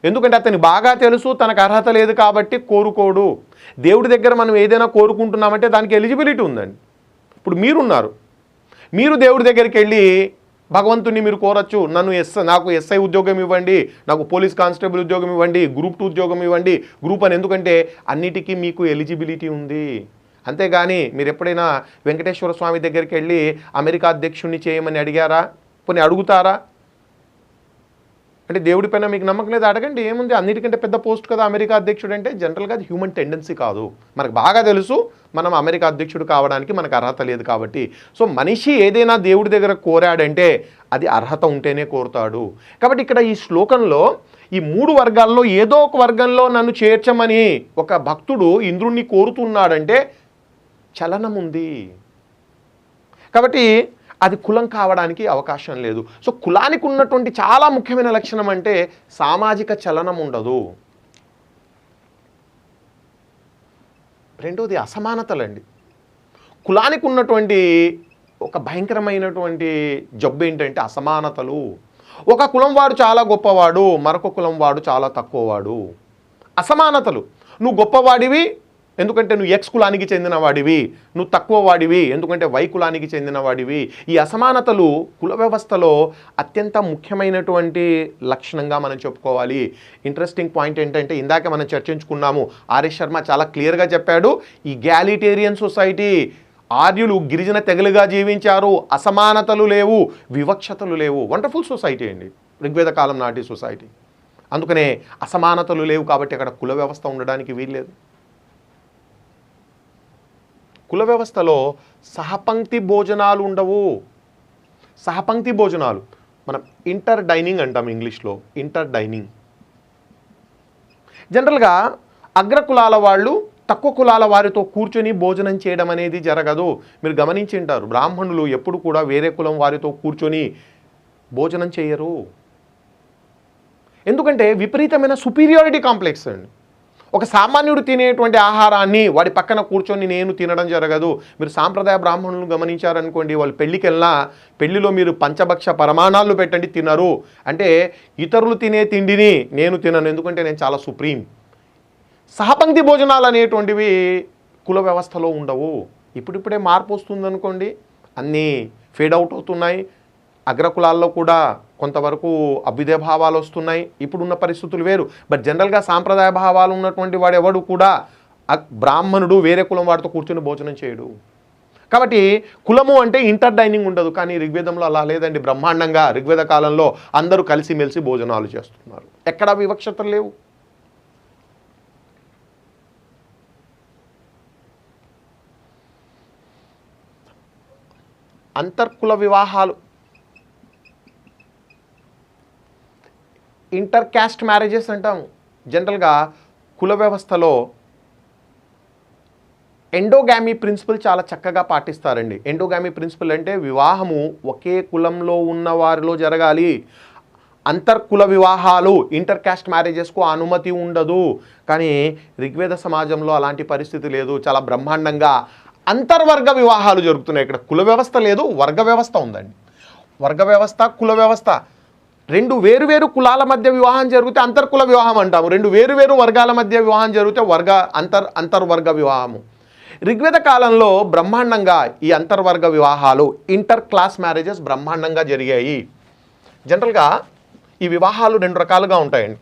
ఎందుకంటే అతనికి బాగా తెలుసు తనకు అర్హత లేదు కాబట్టి కోరుకోడు. దేవుడి దగ్గర మనం ఏదైనా కోరుకుంటున్నామంటే దానికి ఎలిజిబిలిటీ ఉందండి. ఇప్పుడు మీరున్నారు, మీరు దేవుడి దగ్గరికి వెళ్ళి భగవంతుని మీరు కోరచ్చు, నాకు ఎస్ఐ ఉద్యోగం ఇవ్వండి, నాకు పోలీస్ కానిస్టేబుల్ ఉద్యోగం ఇవ్వండి, గ్రూప్ 2 ఉద్యోగం ఇవ్వండి, గ్రూప్ 1, ఎందుకంటే అన్నిటికీ మీకు ఎలిజిబిలిటీ ఉంది. అంతేగాని మీరు ఎప్పుడైనా వెంకటేశ్వర స్వామి దగ్గరికి వెళ్ళి అమెరికా అధ్యక్షుడిని చేయమని అడిగారా? పోనీ అడుగుతారా? అంటే దేవుడి పైన మీకు నమ్మకం లేదు, అడగండి, ఏముంది, అన్నిటికంటే పెద్ద పోస్ట్ కదా అమెరికా అధ్యక్షుడు అంటే. జనరల్గా అది హ్యూమన్ టెండెన్సీ కాదు, మనకు బాగా తెలుసు మనం అమెరికా అధ్యక్షుడు కావడానికి మనకు అర్హత లేదు కాబట్టి. సో మనిషి ఏదైనా దేవుడి దగ్గర కోరాడంటే అది అర్హత ఉంటేనే కోరుతాడు. కాబట్టి ఇక్కడ ఈ శ్లోకంలో ఈ 3 వర్గాల్లో ఏదో ఒక వర్గంలో నన్ను చేర్చమని ఒక భక్తుడు ఇంద్రుణ్ణి కోరుతున్నాడంటే చలనం ఉంది. కాబట్టి అది కులం కావడానికి అవకాశం లేదు. సో కులానికి ఉన్నటువంటి చాలా ముఖ్యమైన లక్షణం అంటే సామాజిక చలనం ఉండదు. రెండోది అసమానతలండి. కులానికి ఉన్నటువంటి ఒక భయంకరమైనటువంటి జబ్బు ఏంటంటే అసమానతలు. ఒక కులం వాడు చాలా గొప్పవాడు, మరొక కులం వాడు చాలా తక్కువవాడు. అసమానతలు. నువ్వు గొప్పవాడివి ఎందుకంటే నువ్వు ఎక్స్ కులానికి చెందిన వాడివి, నువ్వు తక్కువ వాడివి ఎందుకంటే వై కులానికి చెందిన వాడివి. ఈ అసమానతలు కుల వ్యవస్థలో అత్యంత ముఖ్యమైనటువంటి లక్షణంగా మనం చెప్పుకోవాలి. ఇంట్రెస్టింగ్ పాయింట్ ఏంటంటే ఇందాక మనం చర్చించుకున్నాము, ఆర్ఎస్ శర్మ చాలా క్లియర్గా చెప్పాడు, ఈ గ్యాలిటేరియన్ సొసైటీ, ఆర్యులు గిరిజన తెగలుగా జీవించారు, అసమానతలు లేవు, వివక్షతలు లేవు. వండర్ఫుల్ సొసైటీ అండి ఋగ్వేద కాలం నాటి సొసైటీ. అందుకనే అసమానతలు లేవు కాబట్టి అక్కడ కుల వ్యవస్థ ఉండడానికి వీల్లేదు. కుల వ్యవస్థలో సహపంక్తి భోజనాలు ఉండవు. సహపంక్తి భోజనాలు మనం ఇంటర్ డైనింగ్ అంటాం ఇంగ్లీష్లో, ఇంటర్ డైనింగ్. జనరల్గా అగ్రకులాల వాళ్ళు తక్కువ కులాల వారితో కూర్చొని భోజనం చేయడం అనేది జరగదు. మీరు గమనించి ఉంటారు, బ్రాహ్మణులు ఎప్పుడు కూడా వేరే కులం వారితో కూర్చొని భోజనం చేయరు. ఎందుకంటే విపరీతమైన సుపీరియారిటీ కాంప్లెక్స్ అండి. ఒక సామాన్యుడు తినేటువంటి ఆహారాన్ని వాడి పక్కన కూర్చొని నేను తినడం జరగదు. మీరు సాంప్రదాయ బ్రాహ్మణులు గమనించారనుకోండి, వాళ్ళు పెళ్ళికి వెళ్ళినా పెళ్లిలో మీరు పంచభక్ష పరమాణాలు పెట్టండి తినరు. అంటే ఇతరులు తినే తిండిని నేను తినను, ఎందుకంటే నేను చాలా సుప్రీం. సహపంక్తి భోజనాలు అనేటువంటివి కుల వ్యవస్థలో ఉండవు. ఇప్పుడిప్పుడే మార్పు వస్తుందనుకోండి, అన్నీ ఫేడ్ అవుట్ అవుతున్నాయి. అగ్రకులాల్లో కూడా కొంతవరకు అభ్యుదయ భావాలు వస్తున్నాయి. ఇప్పుడున్న పరిస్థితులు వేరు. బట్ జనరల్గా సాంప్రదాయ భావాలు ఉన్నటువంటి వాడు ఎవడు కూడా బ్రాహ్మణుడు వేరే కులం వాడితో కూర్చొని భోజనం చేయడు. కాబట్టి కులము అంటే ఇంటర్ డైనింగ్ ఉండదు. కానీ ఋగ్వేదంలో అలా లేదండి. బ్రహ్మాండంగా ఋగ్వేద కాలంలో అందరూ కలిసిమెలిసి భోజనాలు చేస్తున్నారు, ఎక్కడా వివక్షతలు లేవు. అంతర్కుల వివాహాలు, ఇంటర్ క్యాస్ట్ మ్యారేజెస్ అంటాము. జనరల్గా కుల వ్యవస్థలో ఎండోగామీ ప్రిన్సిపల్ చాలా చక్కగా పాటిస్తారండి. ఎండోగామీ ప్రిన్సిపల్ అంటే వివాహము ఒకే కులంలో ఉన్న వారిలో జరగాలి. అంతర్కుల వివాహాలు, ఇంటర్ క్యాస్ట్ మ్యారేజెస్కు అనుమతి ఉండదు. కానీ ఋగ్వేద సమాజంలో అలాంటి పరిస్థితి లేదు. చాలా బ్రహ్మాండంగా అంతర్వర్గ వివాహాలు జరుగుతున్నాయి. ఇక్కడ కుల వ్యవస్థ లేదు, వర్గ వ్యవస్థ ఉందండి. వర్గ వ్యవస్థ, కుల వ్యవస్థ, రెండు వేరువేరు కులాల మధ్య వివాహం జరిగితే అంతర్కుల వివాహం అంటాము. రెండు వేరువేరు వర్గాల మధ్య వివాహం జరిగితే అంతర్వర్గ వివాహము. ఋగ్వేద కాలంలో బ్రహ్మాండంగా ఈ అంతర్వర్గ వివాహాలు, ఇంటర్ క్లాస్ మ్యారేజెస్ బ్రహ్మాండంగా జరిగాయి. జనరల్గా ఈ వివాహాలు 2 రకాలుగా ఉంటాయండి.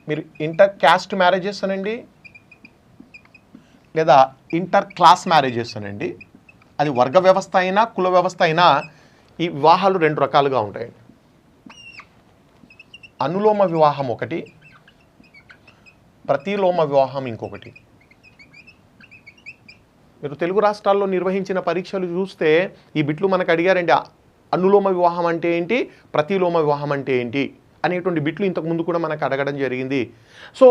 మీరు ఇంటర్ క్యాస్ట్ మ్యారేజెస్ అనండి లేదా ఇంటర్ క్లాస్ మ్యారేజెస్ అనండి, అది వర్గ వ్యవస్థ అయినా కుల వ్యవస్థ అయినా ఈ వివాహాలు 2 రకాలుగా ఉంటాయండి. అనులోమ వివాహం ఒకటి, ప్రతిలోమ వివాహం ఇంకొకటి. మీరు తెలుగు రాష్ట్రాల్లో నిర్వహించిన పరీక్షలు చూస్తే ఈ బిట్లు మనకు అడిగారండి. అనులోమ వివాహం అంటే ఏంటి, ప్రతిలోమ వివాహం అంటే ఏంటి అనేటువంటి బిట్లు ఇంతకుముందు కూడా మనకు అడగడం జరిగింది. సో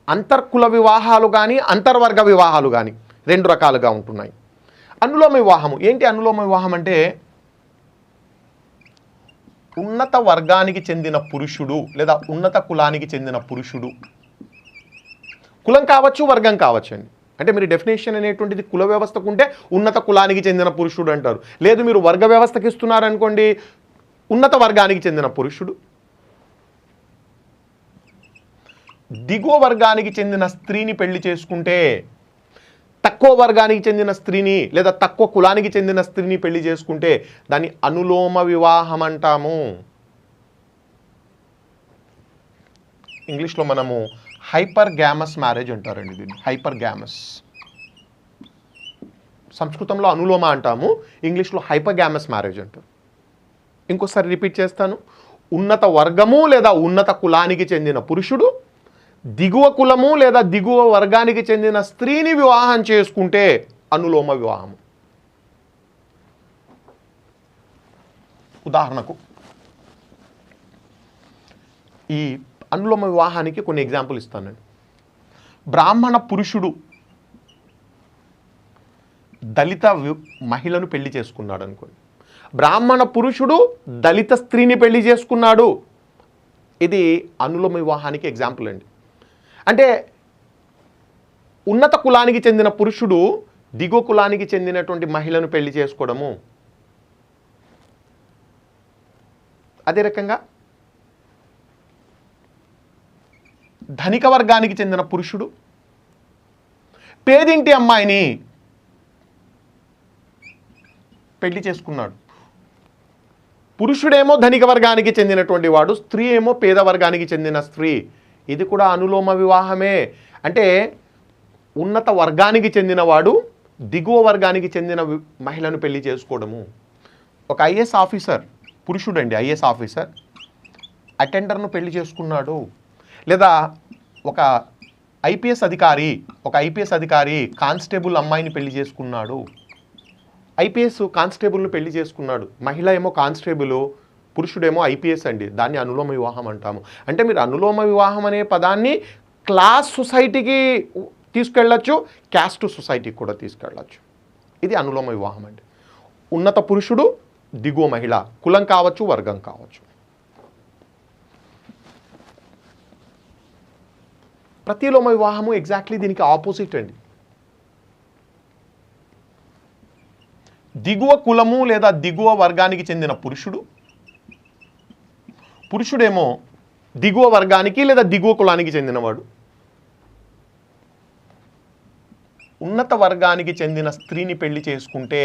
అంతర్కుల వివాహాలు కానీ అంతర్వర్గ వివాహాలు కానీ రెండు రకాలుగా ఉంటున్నాయి. అనులోమ వివాహము ఏంటి? అనులోమ వివాహం అంటే ఉన్నత వర్గానికి చెందిన పురుషుడు లేదా ఉన్నత కులానికి చెందిన పురుషుడు, కులం కావచ్చు వర్గం కావచ్చు అండి. అంటే మీరు డెఫినేషన్ అనేటువంటిది కుల వ్యవస్థకు ఉంటే ఉన్నత కులానికి చెందిన పురుషుడు అంటారు. లేదు మీరు వర్గ వ్యవస్థకి ఇస్తున్నారనుకోండి, ఉన్నత వర్గానికి చెందిన పురుషుడు. దిగువ వర్గానికి చెందిన స్త్రీని పెళ్లి చేసుకుంటే, తక్కువ వర్గానికి చెందిన స్త్రీని లేదా తక్కువ కులానికి చెందిన స్త్రీని పెళ్లి చేసుకుంటే దాన్ని అనులోమ వివాహం అంటాము. ఇంగ్లీష్లో మనము హైపర్ గ్యామస్ మ్యారేజ్ అంటారండి దీన్ని. హైపర్ గ్యామస్. సంస్కృతంలో అనులోమ అంటాము, ఇంగ్లీష్లో హైపర్ గ్యామస్ మ్యారేజ్ అంటారు. ఇంకోసారి రిపీట్ చేస్తాను. ఉన్నత వర్గము లేదా ఉన్నత కులానికి చెందిన పురుషుడు దిగువ కులము లేదా దిగువ వర్గానికి చెందిన స్త్రీని వివాహం చేసుకుంటే అనులోమ వివాహము. ఉదాహరణకు ఈ అనులోమ వివాహానికి కొన్ని ఎగ్జాంపుల్ ఇస్తానండి. బ్రాహ్మణ పురుషుడు దళిత మహిళను పెళ్లి చేసుకున్నాడు అనుకోండి. బ్రాహ్మణ పురుషుడు దళిత స్త్రీని పెళ్లి చేసుకున్నాడు. ఇది అనులోమ వివాహానికి ఎగ్జాంపుల్ అండి. అంటే ఉన్నత కులానికి చెందిన పురుషుడు దిగువ కులానికి చెందినటువంటి మహిళను పెళ్లి చేసుకోవడము. అదే రకంగా ధనిక వర్గానికి చెందిన పురుషుడు పేదింటి అమ్మాయిని పెళ్లి చేసుకున్నాడు. పురుషుడేమో ధనిక వర్గానికి చెందినటువంటి వాడు, స్త్రీ ఏమో పేద వర్గానికి చెందిన స్త్రీ. ఇది కూడా అనులోమ వివాహమే. అంటే ఉన్నత వర్గానికి చెందినవాడు దిగువ వర్గానికి చెందిన మహిళను పెళ్లి చేసుకోవడము. ఒక ఐఏఎస్ ఆఫీసర్ పురుషుడండి, ఐఏఎస్ ఆఫీసర్ అటెండర్ను పెళ్లి చేసుకున్నాడు. లేదా ఒక ఐపీఎస్ అధికారి కానిస్టేబుల్ అమ్మాయిని పెళ్లి చేసుకున్నాడు. ఐపీఎస్ కానిస్టేబుల్ను పెళ్లి చేసుకున్నాడు. మహిళ ఏమో కానిస్టేబుల్, పురుషుడేమో ఐపీఎస్ అండి. దాన్ని అనులోమ వివాహం అంటాము. అంటే మీరు అనులోమ వివాహం అనే పదాన్ని క్లాస్ సొసైటీకి తీసుకెళ్ళచ్చు, క్యాస్ట్ సొసైటీకి కూడా తీసుకెళ్ళచ్చు. ఇది అనులోమ వివాహం అండి. ఉన్నత పురుషుడు దిగువ మహిళ, కులం కావచ్చు వర్గం కావచ్చు. ప్రతిలోమ వివాహము ఎగ్జాక్ట్లీ దీనికి ఆపోజిట్ అండి. దిగువ కులము లేదా దిగువ వర్గానికి చెందిన పురుషుడేమో దిగువ వర్గానికి లేదా దిగువ కులానికి చెందినవాడు. ఉన్నత వర్గానికి చెందిన స్త్రీని పెళ్లి చేసుకుంటే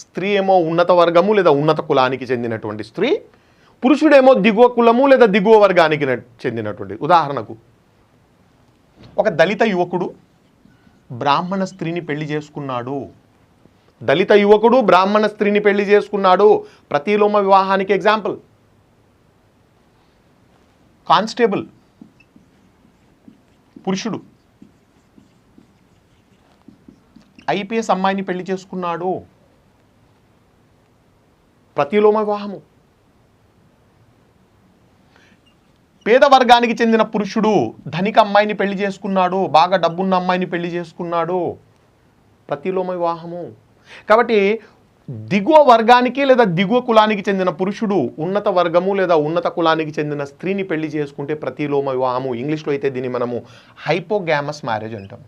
స్త్రీ ఏమో ఉన్నత వర్గము లేదా ఉన్నత కులానికి చెందినటువంటి స్త్రీ, పురుషుడేమో దిగువ కులము లేదా దిగువ వర్గానికి చెందినటువంటి. ఉదాహరణకు ఒక దళిత యువకుడు బ్రాహ్మణ స్త్రీని పెళ్లి చేసుకున్నాడు. దళిత యువకుడు బ్రాహ్మణ స్త్రీని పెళ్లి చేసుకున్నాడు. ప్రతిలోమ వివాహానికి ఎగ్జాంపుల్. కానిస్టేబుల్ పురుషుడు ఐపీఎస్ అమ్మాయిని పెళ్లి చేసుకున్నాడు. ప్రతిలోమ వివాహము. పేద వర్గానికి చెందిన పురుషుడు ధనిక అమ్మాయిని పెళ్లి చేసుకున్నాడు, బాగా డబ్బున్న అమ్మాయిని పెళ్లి చేసుకున్నాడు. ప్రతిలోమ వివాహము. కాబట్టి దిగువ వర్గానికి లేదా దిగువ కులానికి చెందిన పురుషుడు ఉన్నత వర్గము లేదా ఉన్నత కులానికి చెందిన స్త్రీని పెళ్లి చేసుకుంటే ప్రతిలోమ వివాహము. ఇంగ్లీష్లో అయితే దీన్ని మనము హైపోగ్యామస్ మ్యారేజ్ అంటాము.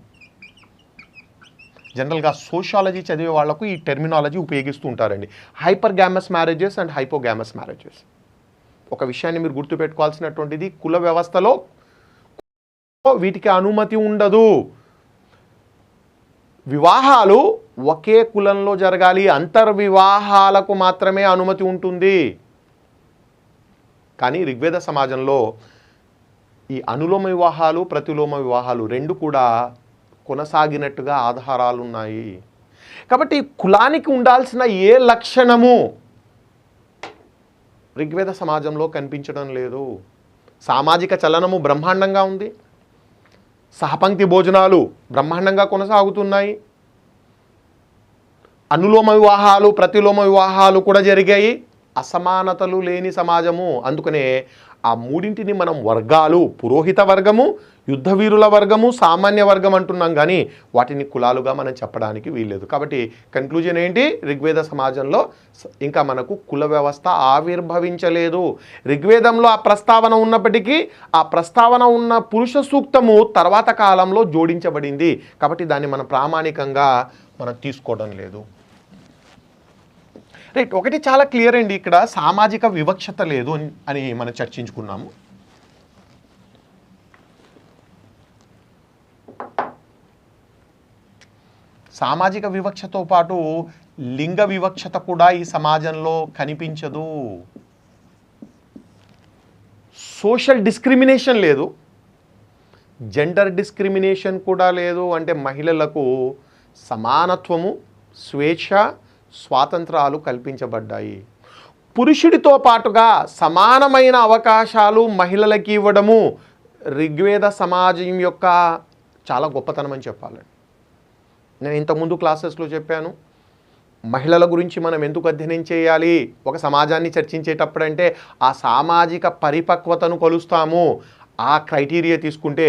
జనరల్గా సోషాలజీ చదివే వాళ్లకు ఈ టెర్మినాలజీ ఉపయోగిస్తూ ఉంటారండి. Hypergamous marriages and hypogamous marriages. ఒక విషయాన్ని మీరు గుర్తుపెట్టుకోవాల్సినటువంటిది, కుల వ్యవస్థలో వీటికి అనుమతి ఉండదు. వివాహాలు ఒకే కులంలో జరగాలి, అంతర్వివాహాలకు మాత్రమే అనుమతి ఉంటుంది. కానీ ఋగ్వేద సమాజంలో ఈ అనులోమ వివాహాలు ప్రతిలోమ వివాహాలు రెండు కూడా కొనసాగినట్టుగా ఆధారాలు ఉన్నాయి. కాబట్టి కులానికి ఉండాల్సిన ఏ లక్షణము ఋగ్వేద సమాజంలో కనిపించడం లేదు. సామాజిక చలనము బ్రహ్మాండంగా ఉంది. సహపంక్తి భోజనాలు బ్రహ్మాండంగా కొనసాగుతున్నాయి. అనులోమ వివాహాలు, ప్రతిలోమ వివాహాలు కూడా జరిగాయి. అసమానతలు లేని సమాజము. అందుకనే ఆ మూడింటిని మనం వర్గాలు, పురోహిత వర్గము, యుద్ధవీరుల వర్గము, సామాన్య వర్గం అంటున్నాం, కానీ వాటిని కులాలుగా మనం చెప్పడానికి వీల్లేదు. కాబట్టి కన్క్లూజన్ ఏంటి? ఋగ్వేద సమాజంలో ఇంకా మనకు కుల వ్యవస్థ ఆవిర్భవించలేదు. ఋగ్వేదంలో ఆ ప్రస్తావన ఉన్నప్పటికీ ఆ ప్రస్తావన ఉన్న పురుష సూక్తము తర్వాత కాలంలో జోడించబడింది. కాబట్టి దాన్ని మనం ప్రామాణికంగా మనం తీసుకోవడం లేదు. రైట్, ఒకటి చాలా క్లియర్ అండి, ఇక్కడ సామాజిక వివక్షత లేదు అని మనం చర్చించుకున్నాము. సామాజిక వివక్షతో పాటు లింగ వివక్షత కూడా ఈ సమాజంలో కనిపించదు. సోషల్ డిస్క్రిమినేషన్ లేదు, జెండర్ డిస్క్రిమినేషన్ కూడా లేదు. అంటే మహిళలకు సమానత్వము, స్వేచ్ఛ, స్వాతంత్రాలు కల్పించబడ్డాయి. పురుషుడితో పాటుగా సమానమైన అవకాశాలు మహిళలకి ఇవ్వడము ఋగ్వేద సమాజం యొక్క చాలా గొప్పతనం అని చెప్పాలండి. నేను ఇంతకుముందు క్లాసెస్లో చెప్పాను, మహిళల గురించి మనం ఎందుకు అధ్యయనం చేయాలి ఒక సమాజాన్ని చర్చించేటప్పుడంటే ఆ సామాజిక పరిపక్వతను కొలుస్తాము. ఆ క్రైటీరియా తీసుకుంటే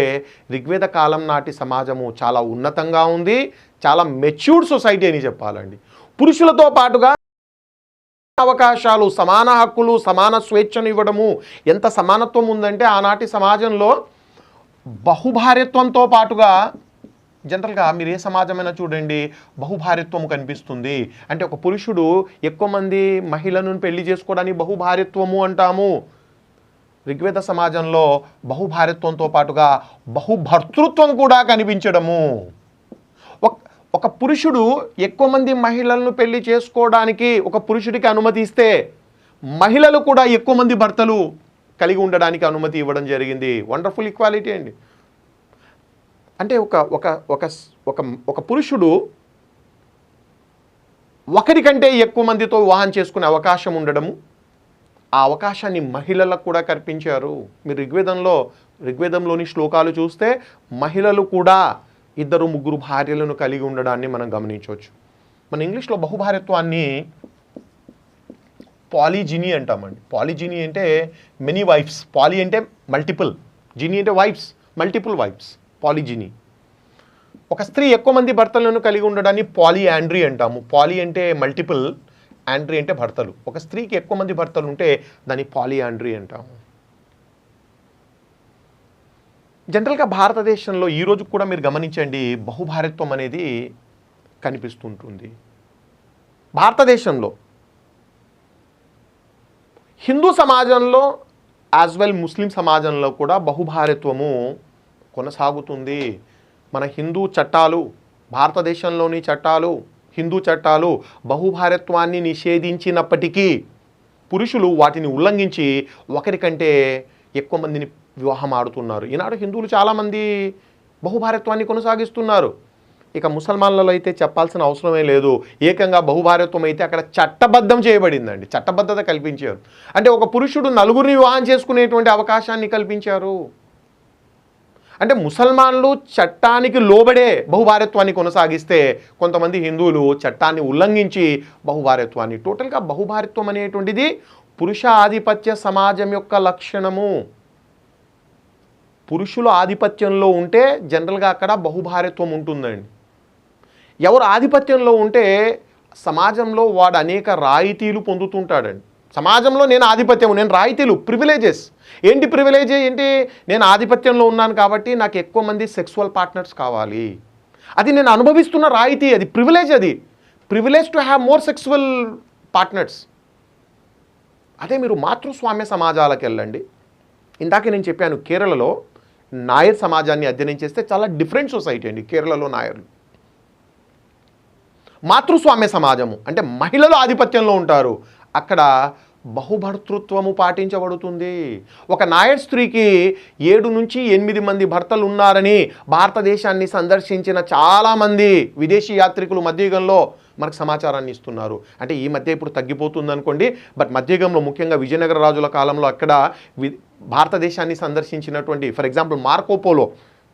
ఋగ్వేద కాలం నాటి సమాజము చాలా ఉన్నతంగా ఉంది, చాలా మెచ్యూర్డ్ సొసైటీ అని చెప్పాలండి. పురుషులతో పాటుగా అవకాశాలు, సమాన హక్కులు, సమాన స్వేచ్ఛను ఇవ్వడము. ఎంత సమానత్వం ఉందంటే ఆనాటి సమాజంలో బహుభార్యత్వంతో పాటుగా, జనరల్గా మీరు ఏ సమాజమైనా చూడండి బహుభార్యత్వం కనిపిస్తుంది. అంటే ఒక పురుషుడు ఎక్కువ మంది మహిళలను పెళ్లి చేసుకోవడానికి బహుభార్యత్వము అంటాము. ఋగ్వేద సమాజంలో బహుభార్యత్వంతో పాటుగా బహుభర్తృత్వం కూడా కనిపించడము. ఒక పురుషుడు ఎక్కువ మంది మహిళలను పెళ్లి చేసుకోవడానికి ఒక పురుషుడికి అనుమతి ఇస్తే మహిళలు కూడా ఎక్కువ మంది భర్తలు కలిగి ఉండడానికి అనుమతి ఇవ్వడం జరిగింది. వండర్ఫుల్ ఈక్వాలిటీ అండి. అంటే ఒక పురుషుడు ఒకరికంటే ఎక్కువ మందితో వివాహం చేసుకునే అవకాశం ఉండడము, ఆ అవకాశాన్ని మహిళలకు కూడా కల్పించారు. మీరు ఋగ్వేదంలోని శ్లోకాలు చూస్తే మహిళలు కూడా 2-3 భార్యలను కలిగి ఉండడాన్ని మనం గమనించవచ్చు. మన ఇంగ్లీష్లో బహుభార్యత్వాన్ని పాలిజినీ అంటామండి. పాలిజినీ అంటే మెనీ వైఫ్స్, పాలి అంటే మల్టిపుల్, జినీ అంటే వైఫ్స్, మల్టిపుల్ వైఫ్స్, పాలిజినీ. ఒక స్త్రీ ఎక్కువ మంది భర్తలను కలిగి ఉండడాన్ని పాలియాండ్రీ అంటాము. పాలి అంటే మల్టిపుల్, యాండ్రీ అంటే భర్తలు. ఒక స్త్రీకి ఎక్కువ మంది భర్తలు ఉంటే దాన్ని పాలియాండ్రీ అంటాము. జనరల్గా భారతదేశంలో ఈరోజు కూడా మీరు గమనించండి బహుభార్యత్వం అనేది కనిపిస్తుంటుంది. భారతదేశంలో హిందూ సమాజంలో యాజ్ వెల్ ముస్లిం సమాజంలో కూడా బహుభార్యత్వము కొనసాగుతుంది. మన హిందూ చట్టాలు, భారతదేశంలోని చట్టాలు, హిందూ చట్టాలు బహుభార్యత్వాన్ని నిషేధించినప్పటికీ పురుషులు వాటిని ఉల్లంఘించి ఒకరికంటే ఎక్కువ మందిని వివాహం ఆడుతున్నారు. ఈనాడు హిందువులు చాలామంది బహుభార్యత్వాన్ని కొనసాగిస్తున్నారు. ఇక ముసల్మాన్లలో అయితే చెప్పాల్సిన అవసరమే లేదు. ఏకంగా బహుభార్యత్వం అయితే అక్కడ చట్టబద్ధం చేయబడిందండి, చట్టబద్ధత కల్పించారు. అంటే ఒక పురుషుడు 4 వివాహం చేసుకునేటువంటి అవకాశాన్ని కల్పించారు. అంటే ముసల్మాన్లు చట్టానికి లోబడే బహుభార్యత్వాన్ని కొనసాగిస్తే కొంతమంది హిందువులు చట్టాన్ని ఉల్లంఘించి బహుభార్యత్వాన్ని. టోటల్గా బహుభార్యత్వం అనేటువంటిది పురుష ఆధిపత్య సమాజం యొక్క లక్షణము. పురుషుల ఆధిపత్యంలో ఉంటే జనరల్గా అక్కడ బహుభార్యత్వం ఉంటుందండి. ఎవరు ఆధిపత్యంలో ఉంటే సమాజంలో వాడు అనేక రాయితీలు పొందుతుంటాడండి. సమాజంలో నేను ఆధిపత్యం, నేను రాయితీలు, ప్రివిలేజెస్. ఏంటి ప్రివిలేజ్? ఏంటి? నేను ఆధిపత్యంలో ఉన్నాను కాబట్టి నాకు ఎక్కువ మంది సెక్సువల్ పార్ట్నర్స్ కావాలి. అది నేను అనుభవిస్తున్న రాయితీ, అది ప్రివిలేజ్. అది privilege to have more sexual partners. అదే మీరు మాతృస్వామ్య సమాజాలకు వెళ్ళండి. ఇందాక నేను చెప్పాను కేరళలో నాయర్ సమాజాన్ని అధ్యయనం చేస్తే చాలా డిఫరెంట్ సొసైటీ అండి. కేరళలో నాయర్లు మాతృస్వామ్య సమాజము, అంటే మహిళలు ఆధిపత్యంలో ఉంటారు. అక్కడ బహుభర్తృత్వము పాటించబడుతుంది. ఒక నాయర్ స్త్రీకి 7 నుంచి 8 మంది భర్తలు ఉన్నారని భారతదేశాన్ని సందర్శించిన చాలామంది విదేశీ యాత్రికులు మధ్యయుగంలో మనకు సమాచారాన్ని ఇస్తున్నారు. అంటే ఈ మధ్య ఇప్పుడు తగ్గిపోతుంది అనుకోండి, బట్ మధ్యయుగంలో ముఖ్యంగా విజయనగర రాజుల కాలంలో అక్కడ భారతదేశాన్ని సందర్శించినటువంటి ఫర్ ఎగ్జాంపుల్ మార్కోపోలో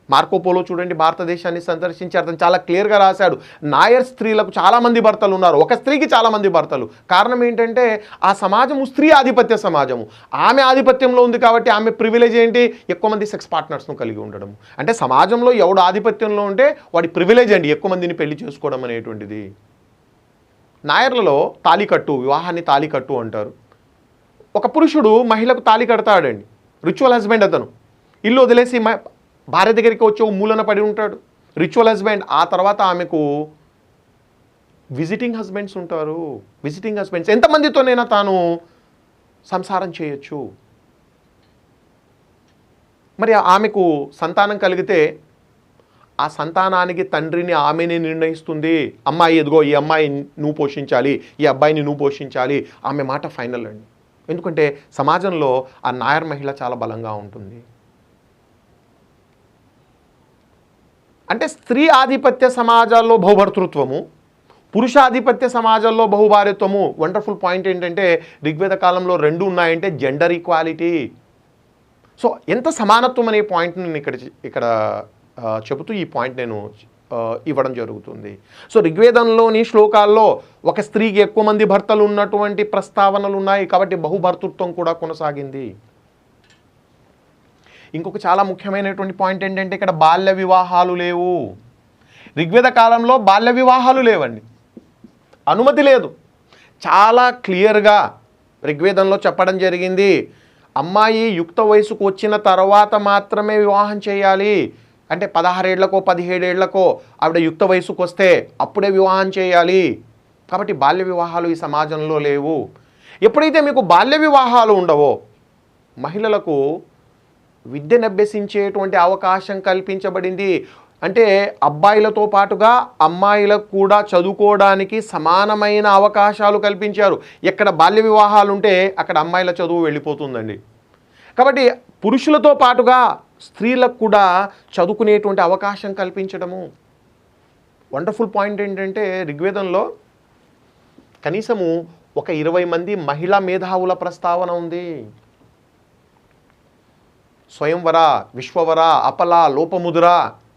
మార్కోపోలో చూడండి భారతదేశాన్ని సందర్శించి అతను చాలా క్లియర్గా రాశాడు. నాయర్ స్త్రీలకు చాలామంది భర్తలు ఉన్నారు, ఒక స్త్రీకి చాలామంది భర్తలు. కారణం ఏంటంటే ఆ సమాజము స్త్రీ ఆధిపత్య సమాజము. ఆమె ఆధిపత్యంలో ఉంది కాబట్టి ఆమె ప్రివిలేజ్ ఏంటి, ఎక్కువ మంది సెక్స్ పార్ట్నర్స్ను కలిగి ఉండడం. అంటే సమాజంలో ఎవడు ఆధిపత్యంలో ఉంటే వాడి ప్రివిలేజ్ అండి ఎక్కువ మందిని పెళ్లి చేసుకోవడం అనేటువంటిది. నాయర్లలో తాళికట్టు, వివాహాన్ని తాళికట్టు అంటారు. ఒక పురుషుడు మహిళకు తాళి కడతాడండి, రిచువల్ హస్బెండ్. అతను ఇల్లు వదిలేసి భార్య దగ్గరికి వచ్చి ఒక మూలన పడి ఉంటాడు, రిచువల్ హస్బెండ్. ఆ తర్వాత ఆమెకు విజిటింగ్ హస్బెండ్స్ ఉంటారు. విజిటింగ్ హస్బెండ్స్ ఎంతమందితోనైనా తాను సంసారం చేయొచ్చు. మరి ఆమెకు సంతానం కలిగితే ఆ సంతానానికి తండ్రిని ఆమెనే నిర్ణయిస్తుంది. అమ్మాయి ఎదుగో, ఈ అమ్మాయి నువ్వు పోషించాలి, ఈ అబ్బాయిని నువ్వు పోషించాలి, ఆమె మాట ఫైనల్ అండి. ఎందుకంటే సమాజంలో ఆ నాయర్ మహిళ చాలా బలంగా ఉంటుంది. అంటే స్త్రీ ఆధిపత్య సమాజాల్లో బహుభర్తృత్వము, పురుషాధిపత్య సమాజాల్లో బహుభార్యత్వము. వండర్ఫుల్ పాయింట్ ఏంటంటే ఋగ్వేద కాలంలో రెండు ఉన్నాయంటే జెండర్ ఈక్వాలిటీ. సో ఎంత సమానత్వం అనే పాయింట్ నేను ఇక్కడ చెబుతూ ఈ పాయింట్ నేను ఇవ్వడం జరుగుతుంది. సో ఋగ్వేదంలోని శ్లోకాల్లో ఒక స్త్రీకి ఎక్కువ మంది భర్తలు ఉన్నటువంటి ప్రస్తావనలు ఉన్నాయి, కాబట్టి బహుభర్తృత్వం కూడా కొనసాగింది. ఇంకొక చాలా ముఖ్యమైనటువంటి పాయింట్ ఏంటంటే ఇక్కడ బాల్య వివాహాలు లేవు. ఋగ్వేద కాలంలో బాల్య వివాహాలు లేవండి, అనుమతి లేదు. చాలా క్లియర్గా ఋగ్వేదంలో చెప్పడం జరిగింది, అమ్మాయి యుక్త వయసుకు వచ్చిన తర్వాత మాత్రమే వివాహం చేయాలి. అంటే 16 ఏళ్లకో 17 ఏళ్లకో ఆవిడ యుక్త వయసుకు వస్తే అప్పుడే వివాహం చేయాలి. కాబట్టి బాల్య వివాహాలు ఈ సమాజంలో లేవు. ఎప్పుడైతే మీకు బాల్య వివాహాలు ఉండవో మహిళలకు విద్యను అభ్యసించేటువంటి అవకాశం కల్పించబడింది. అంటే అబ్బాయిలతో పాటుగా అమ్మాయిలకు కూడా చదువుకోవడానికి సమానమైన అవకాశాలు కల్పించారు. ఎక్కడ బాల్య వివాహాలు ఉంటే అక్కడ అమ్మాయిల చదువు వెళ్ళిపోతుందండి. కాబట్టి పురుషులతో పాటుగా స్త్రీలకు కూడా చదువుకునేటువంటి అవకాశం కల్పించడము. వండర్ఫుల్ పాయింట్ ఏంటంటే ఋగ్వేదంలో కనీసము ఒక 20 మంది మహిళా మేధావుల ప్రస్తావన ఉంది. స్వయంవర, విశ్వవర, అపల, లోపముద్ర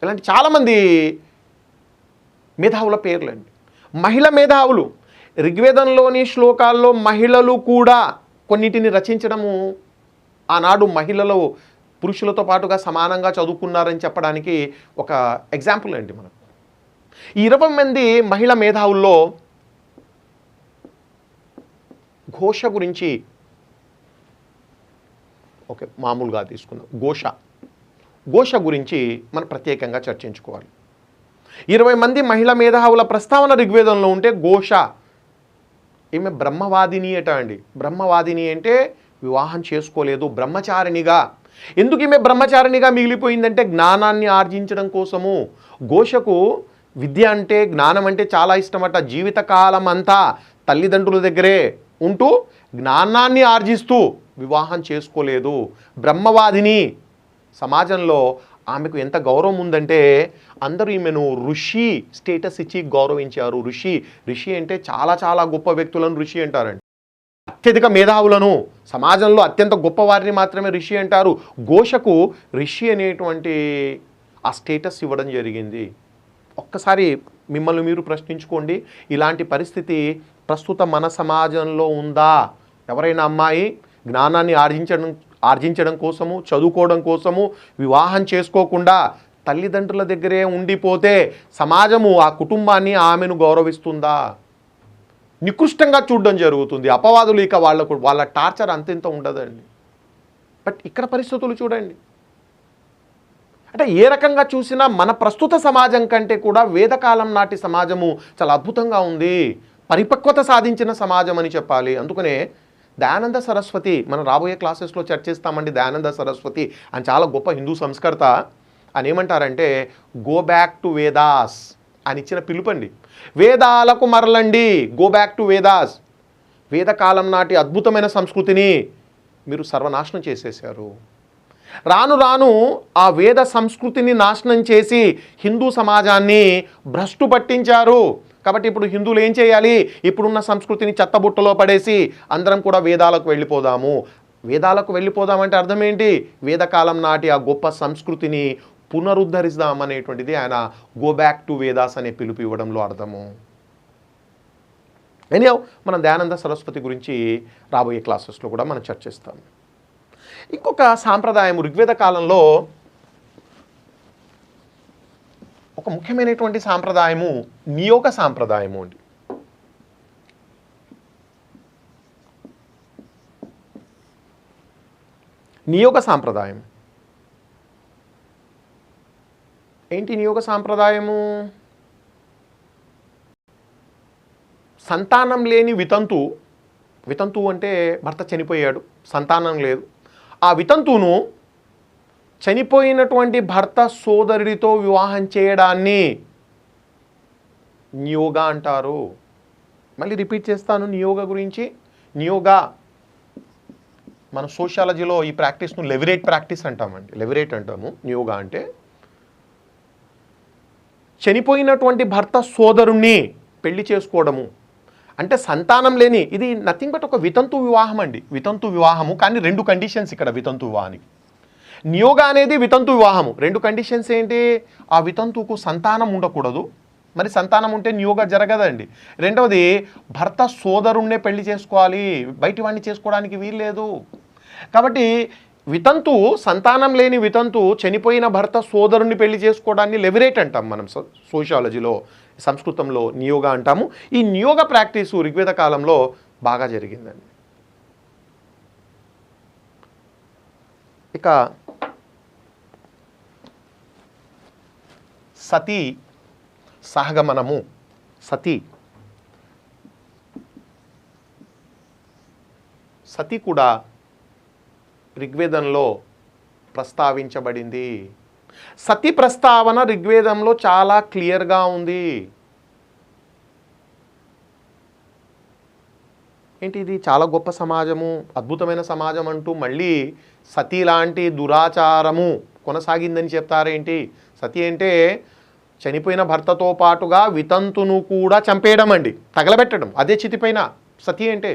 ఇలాంటి చాలామంది మేధావుల పేర్లండి. మహిళా మేధావులు ఋగ్వేదంలోని శ్లోకాల్లో మహిళలు కూడా కొన్నిటిని రచించడము ఆనాడు మహిళలు పురుషులతో పాటుగా సమానంగా చదువుకున్నారని చెప్పడానికి ఒక ఎగ్జాంపుల్ అండి. మనం ఈ 20 మంది మహిళా మేధావుల్లో ఘోష గురించి మామూలుగా తీసుకుందాం. ఘోష గురించి మనం ప్రత్యేకంగా చర్చించుకోవాలి. 20 మంది మహిళా మేధావుల ప్రస్తావన ఋగ్వేదంలో ఉంటే ఘోష ఈమె బ్రహ్మవాదిని అట అండి. బ్రహ్మవాదిని అంటే వివాహం చేసుకోలేదు, బ్రహ్మచారిణిగా. ఎందుకు ఈమె బ్రహ్మచారిణిగా మిగిలిపోయిందంటే జ్ఞానాన్ని ఆర్జించడం కోసము. ఘోషకు విద్య అంటే, జ్ఞానం అంటే చాలా ఇష్టమట. జీవితకాలం అంతా తల్లిదండ్రుల దగ్గరే ఉంటూ జ్ఞానాన్ని ఆర్జిస్తూ వివాహం చేసుకోలేదు. బ్రహ్మవాదిని. సమాజంలో ఆమెకు ఎంత గౌరవం ఉందంటే అందరూ ఈమెను ఋషి స్టేటస్ ఇచ్చి గౌరవించారు. ఋషి అంటే చాలా చాలా గొప్ప వ్యక్తులను ఋషి అంటారండి. అత్యధిక మేధావులను, సమాజంలో అత్యంత గొప్పవారిని మాత్రమే ఋషి అంటారు. ఘోషకు ఋషి అనేటువంటి ఆ స్టేటస్ ఇవ్వడం జరిగింది. ఒక్కసారి మిమ్మల్ని మీరు ప్రశ్నించుకోండి, ఇలాంటి పరిస్థితి ప్రస్తుత మన సమాజంలో ఉందా? ఎవరైనా అమ్మాయి జ్ఞానాన్ని ఆర్జించడం కోసము, చదువుకోవడం కోసము వివాహం చేసుకోకుండా తల్లిదండ్రుల దగ్గరే ఉండిపోతే సమాజము ఆ కుటుంబాన్ని, ఆమెను గౌరవిస్తుందా? నికృష్టంగా చూడడం జరుగుతుంది. అపవాదులు ఇక వాళ్ళ టార్చర్ అంతెంత ఉండదండి. బట్ ఇక్కడ పరిస్థితులు చూడండి. అంటే ఏ రకంగా చూసినా మన ప్రస్తుత సమాజం కంటే కూడా వేదకాలం నాటి సమాజము చాలా అద్భుతంగా ఉంది, పరిపక్వత సాధించిన సమాజం అని చెప్పాలి. అందుకనే దయానంద సరస్వతి, మనం రాబోయే క్లాసెస్లో చర్చిస్తామండి. దయానంద సరస్వతి అని చాలా గొప్ప హిందూ సంస్కర్త. అని ఏమంటారంటే గో బ్యాక్ టు వేదాస్ అని ఇచ్చిన పిలుపండి. వేదాలకు మరలండి, గో బ్యాక్ టు వేదాస్. వేదకాలం నాటి అద్భుతమైన సంస్కృతిని మీరు సర్వనాశనం చేసేశారు. రాను రాను ఆ వేద సంస్కృతిని నాశనం చేసి హిందూ సమాజాన్ని భ్రష్టు పట్టించారు. కాబట్టి ఇప్పుడు హిందువులు ఏం చేయాలి? ఇప్పుడున్న సంస్కృతిని చెత్తబుట్టలో పడేసి అందరం కూడా వేదాలకు వెళ్ళిపోదాము. వేదాలకు వెళ్ళిపోదామంటే అర్థం ఏంటి? వేదకాలం నాటి ఆ గొప్ప సంస్కృతిని పునరుద్ధరిద్దాం అనేటువంటిది ఆయన గో బ్యాక్ టు వేదాస్ అనే పిలుపు ఇవ్వడంలో అర్థము. ఎనియో మనం దయానంద సరస్వతి గురించి రాబోయే క్లాసెస్లో కూడా మనం చర్చిస్తాం. ఇంకొక సాంప్రదాయం ఋగ్వేద కాలంలో ఒక ముఖ్యమైనటువంటి సాంప్రదాయము నియోగ సాంప్రదాయము అండి. నియోగ సాంప్రదాయం ఏంటి? నియోగ సాంప్రదాయము సంతానం లేని వితంతు అంటే భర్త చనిపోయాడు, సంతానం లేదు. ఆ వితంతువును చనిపోయినటువంటి భర్త సోదరుడితో వివాహం చేయడాన్ని నియోగ అంటారు. మళ్ళీ రిపీట్ చేస్తాను నియోగ గురించి. నియోగ మన సోషాలజీలో ఈ ప్రాక్టీస్ను లెవిరేట్ ప్రాక్టీస్ అంటామండి. లెవిరేట్ అంటాము నియోగ అంటే. చనిపోయినటువంటి భర్త సోదరుణ్ణి పెళ్లి చేసుకోవడము అంటే సంతానం లేని, ఇది నథింగ్ బట్ ఒక వితంతు వివాహం అండి. వితంతు వివాహము, కానీ 2 కండిషన్స్ ఇక్కడ వితంతు వివాహానికి. నియోగ అనేది వితంతు వివాహము. 2 కండిషన్స్ ఏంటి? ఆ వితంతుకు సంతానం ఉండకూడదు, మరి సంతానం ఉంటే నియోగ జరగదండి. రెండవది భర్త సోదరుణ్ణే పెళ్లి చేసుకోవాలి, బయటి వాడిని చేసుకోవడానికి వీల్లేదు. కాబట్టి వితంతు, సంతానం లేని వితంతు చనిపోయిన భర్త సోదరుణ్ణి పెళ్లి చేసుకోవడాన్ని లెవిరేట్ అంటాం మనం సోషియాలజీలో, సంస్కృతంలో నియోగ అంటాము. ఈ నియోగ ప్రాక్టీసు ఋగ్వేద కాలంలో బాగా జరిగిందండి. ఇక సతీ సహగమనము. సతీ కూడా ఋగ్వేదంలో ప్రస్తావించబడింది. సతీ ప్రస్తావన ఋగ్వేదంలో చాలా క్లియర్గా ఉంది. ఏంటి ఇది? చాలా గొప్ప సమాజము, అద్భుతమైన సమాజం అంటూ మళ్ళీ సతీ లాంటి దురాచారము కొనసాగిందని చెప్తారేంటి? సతీ అంటే చనిపోయిన భర్తతో పాటుగా వితంతును కూడా చంపేయడం అండి, తగలబెట్టడం, అదే చితిపైన సతీ అంటే.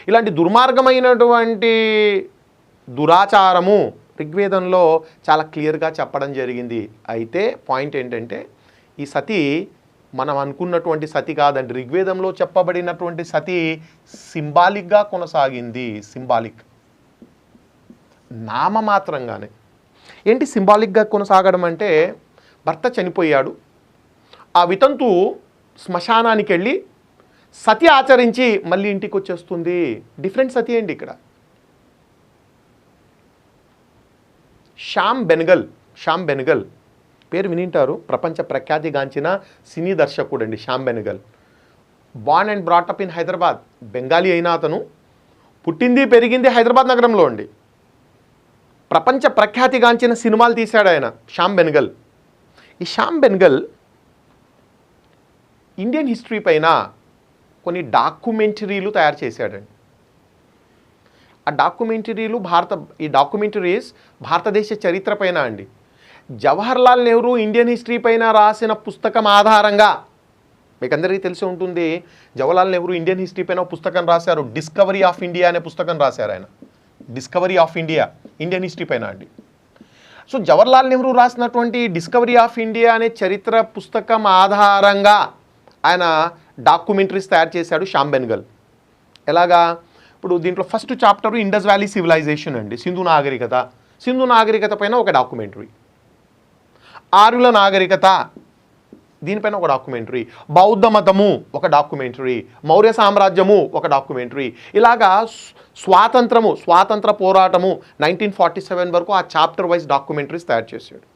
ఇలాంటి దుర్మార్గమైనటువంటి దురాచారము ఋగ్వేదంలో చాలా క్లియర్గా చెప్పడం జరిగింది. అయితే పాయింట్ ఏంటంటే ఈ సతీ మనం అనుకున్నటువంటి సతి కాదండి. ఋగ్వేదంలో చెప్పబడినటువంటి సతి సింబాలిక్గా కొనసాగింది. సింబాలిక్, నామమాత్రంగానే. ఏంటి సింబాలిక్గా కొనసాగడం అంటే, భర్త చనిపోయాడు, ఆ వితంతు శ్మశానానికి వెళ్ళి సతి ఆచరించి మళ్ళీ ఇంటికి వచ్చేస్తుంది. డిఫరెంట్ సతి అండి ఇక్కడ. శ్యామ్ బెనగల్ పేరు వినింటారు. ప్రపంచ ప్రఖ్యాతిగాంచిన సినీ దర్శకుడు అండి Shyam Benegal. Born and brought up in Hyderabad. Bengali అయినా అతను పుట్టింది పెరిగింది హైదరాబాద్ నగరంలో అండి. ప్రపంచ ప్రఖ్యాతిగాంచిన సినిమాలు తీశాడు ఆయన శ్యామ్ బెనగల్. ఈ శ్యామ్ బెనగల్ ఇండియన్ హిస్టరీ పైన కొన్ని డాక్యుమెంటరీలు తయారు చేశాడండి. ఆ డాక్యుమెంటరీస్ భారతదేశ చరిత్ర పైన అండి. జవహర్లాల్ నెహ్రూ ఇండియన్ హిస్టరీ పైన రాసిన పుస్తకం ఆధారంగా, మీకు అందరికీ తెలిసి ఉంటుంది, జవహర్లాల్ నెహ్రూ ఇండియన్ హిస్టరీ పైన పుస్తకం రాశారు. డిస్కవరీ ఆఫ్ ఇండియా అనే పుస్తకం రాశారు ఆయన. Discovery of India Indian history పైన అండి. సో జవహర్లాల్ నెహ్రూ రాసినటువంటి డిస్కవరీ ఆఫ్ ఇండియా అనే చరిత్ర పుస్తకం ఆధారంగా ఆయన డాక్యుమెంటరీస్ తయారు చేశాడు శ్యామ్ బెనగల్. ఎలాగా? ఇప్పుడు దీంట్లో first chapter Indus Valley Civilisation అండి, సింధు నాగరికత పైన ఒక డాక్యుమెంటరీ. ఆర్యుల నాగరికత, దీనిపైన ఒక డాక్యుమెంటరీ. బౌద్ధ మతము ఒక డాక్యుమెంటరీ. మౌర్య సామ్రాజ్యము ఒక డాక్యుమెంటరీ. ఇలాగా స్వాతంత్ర పోరాటము 1947 వరకు ఆ చాప్టర్ వైజ్ డాక్యుమెంటరీస్ తయారు చేశాడు.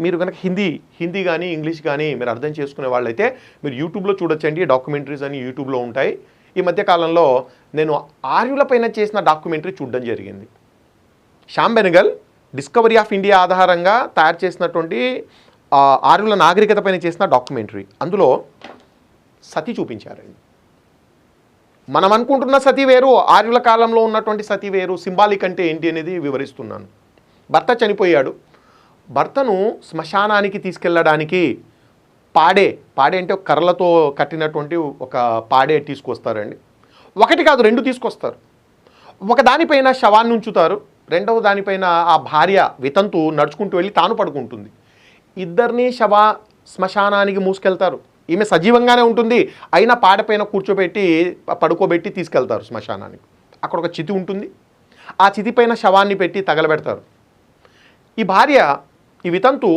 మీరు కనుక హిందీ కానీ ఇంగ్లీష్ కానీ మీరు అర్థం చేసుకునే వాళ్ళైతే మీరు యూట్యూబ్లో చూడొచ్చండి. డాక్యుమెంటరీస్ అని యూట్యూబ్లో ఉంటాయి. ఈ మధ్యకాలంలో నేను ఆర్యుల పైన చేసిన డాక్యుమెంటరీ చూడడం జరిగింది. Shyam Benegal discovery of India ఆధారంగా తయారు చేసినటువంటి ఆర్యుల నాగరికత పైన చేసిన డాక్యుమెంటరీ. అందులో సతీ చూపించారండి. మనం అనుకుంటున్న సతీ వేరు, ఆర్యుల కాలంలో ఉన్నటువంటి సతీ వేరు. సింబాలిక్ అంటే ఏంటి అనేది వివరిస్తున్నాను. భర్త చనిపోయాడు. భర్తను శ్మశానానికి తీసుకెళ్ళడానికి పాడే అంటే ఒక కర్రలతో కట్టినటువంటి ఒక పాడే తీసుకొస్తారండి. ఒకటి కాదు, 2 తీసుకొస్తారు. ఒక దానిపైన శవాన్ని ఉంచుతారు, రెండవ దానిపైన ఆ భార్య వితంతు నడుచుకుంటూ వెళ్ళి తాను పడుకుంటుంది. ఇద్దరిని శ్మశానానికి మూసుకెళ్తారు. ఈమె సజీవంగానే ఉంటుంది, అయినా పాడపైన కూర్చోబెట్టి పడుకోబెట్టి తీసుకెళ్తారు శ్మశానానికి. అక్కడ ఒక చితి ఉంటుంది, ఆ చితిపైన శవాన్ని పెట్టి తగలబెడతారు. ఈ భార్య, ఈ వితంతు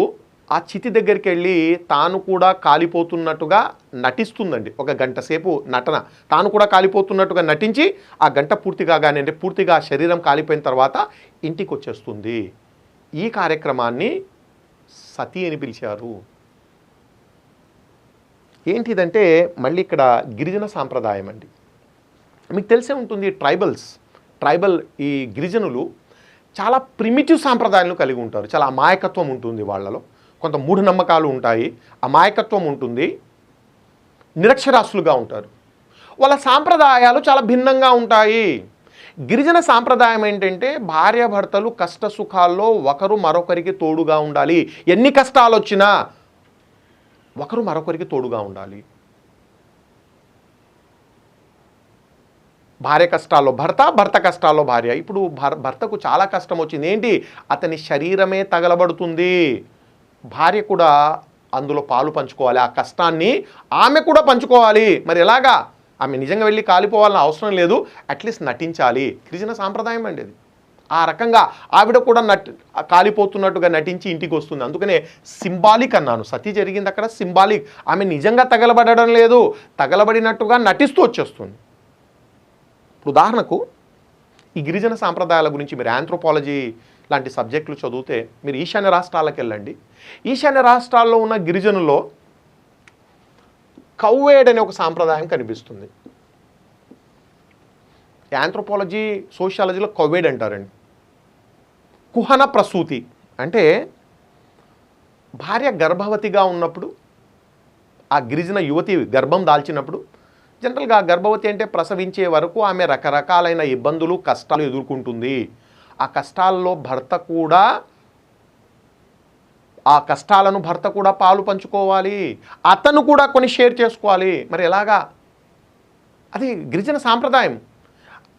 ఆ చితి దగ్గరికి వెళ్ళి తాను కూడా కాలిపోతున్నట్టుగా నటిస్తుందండి. ఒక గంట సేపు నటన, తాను కూడా కాలిపోతున్నట్టుగా నటించి ఆ గంట పూర్తి కాగానే, అంటే పూర్తిగా శరీరం కాలిపోయిన తర్వాత ఇంటికి వచ్చేస్తుంది. ఈ కార్యక్రమాన్ని సతీ అని పిలిచారు. ఏంటిదంటే మళ్ళీ ఇక్కడ గిరిజన సాంప్రదాయం అండి. మీకు తెలిసే ఉంటుంది, ట్రైబల్ ఈ గిరిజనులు చాలా ప్రిమిటివ్ సాంప్రదాయాలను కలిగి ఉంటారు. చాలా అమాయకత్వం ఉంటుంది వాళ్ళలో, కొంత మూఢనమ్మకాలు ఉంటాయి, అమాయకత్వం ఉంటుంది, నిరక్షరాస్యులుగా ఉంటారు. వాళ్ళ సాంప్రదాయాలు చాలా భిన్నంగా ఉంటాయి. గిరిజన సాంప్రదాయం ఏంటంటే భార్యాభర్తలు కష్ట సుఖాల్లో ఒకరు మరొకరికి తోడుగా ఉండాలి. ఎన్ని కష్టాలు వచ్చినా ఒకరు మరొకరికి తోడుగా ఉండాలి. భార్య కష్టాల్లో భర్త, భర్త కష్టాల్లో భార్య. ఇప్పుడు భర్తకు చాలా కష్టం వచ్చింది, ఏంటి, అతని శరీరమే తగలబడుతుంది, భార్య కూడా అందులో పాలు పంచుకోవాలి, ఆ కష్టాన్ని ఆమె కూడా పంచుకోవాలి. మరి ఎలాగా? ఆమె నిజంగా వెళ్ళి కాలిపోవాలని అవసరం లేదు, అట్లీస్ట్ నటించాలి. గిరిజన సాంప్రదాయం అండి అది. ఆ రకంగా ఆవిడ కూడా కాలిపోతున్నట్టుగా నటించి ఇంటికి వస్తుంది. అందుకనే సింబాలిక్ అన్నాను. సతీ జరిగింది అక్కడ సింబాలిక్. ఆమె నిజంగా తగలబడడం లేదు, తగలబడినట్టుగా నటిస్తూ వచ్చేస్తుంది. ఉదాహరణకు ఈ గిరిజన సాంప్రదాయాల గురించి మీరు ఆంథ్రోపాలజీ లాంటి సబ్జెక్టులు చదివితే మీరు ఈశాన్య రాష్ట్రాలకు వెళ్ళండి. ఈశాన్య రాష్ట్రాల్లో ఉన్న గిరిజనుల్లో కౌవేడ్ అనే ఒక సాంప్రదాయం కనిపిస్తుంది. ఆంథ్రోపాలజీ, సోషియాలజీలో కౌవేడ్ అంటారండి. కుహన ప్రసూతి అంటే భార్య గర్భవతిగా ఉన్నప్పుడు, ఆ గిరిజన యువతి గర్భం దాల్చినప్పుడు, జనరల్గా గర్భవతి అంటే ప్రసవించే వరకు ఆమె రకరకాలైన ఇబ్బందులు, కష్టాలు ఎదుర్కొంటుంది. ఆ కష్టాల్లో ఆ కష్టాలను భర్త కూడా పాలు పంచుకోవాలి, అతను కూడా కొన్ని షేర్ చేసుకోవాలి. మరి ఎలాగా? అది గిరిజన సాంప్రదాయం.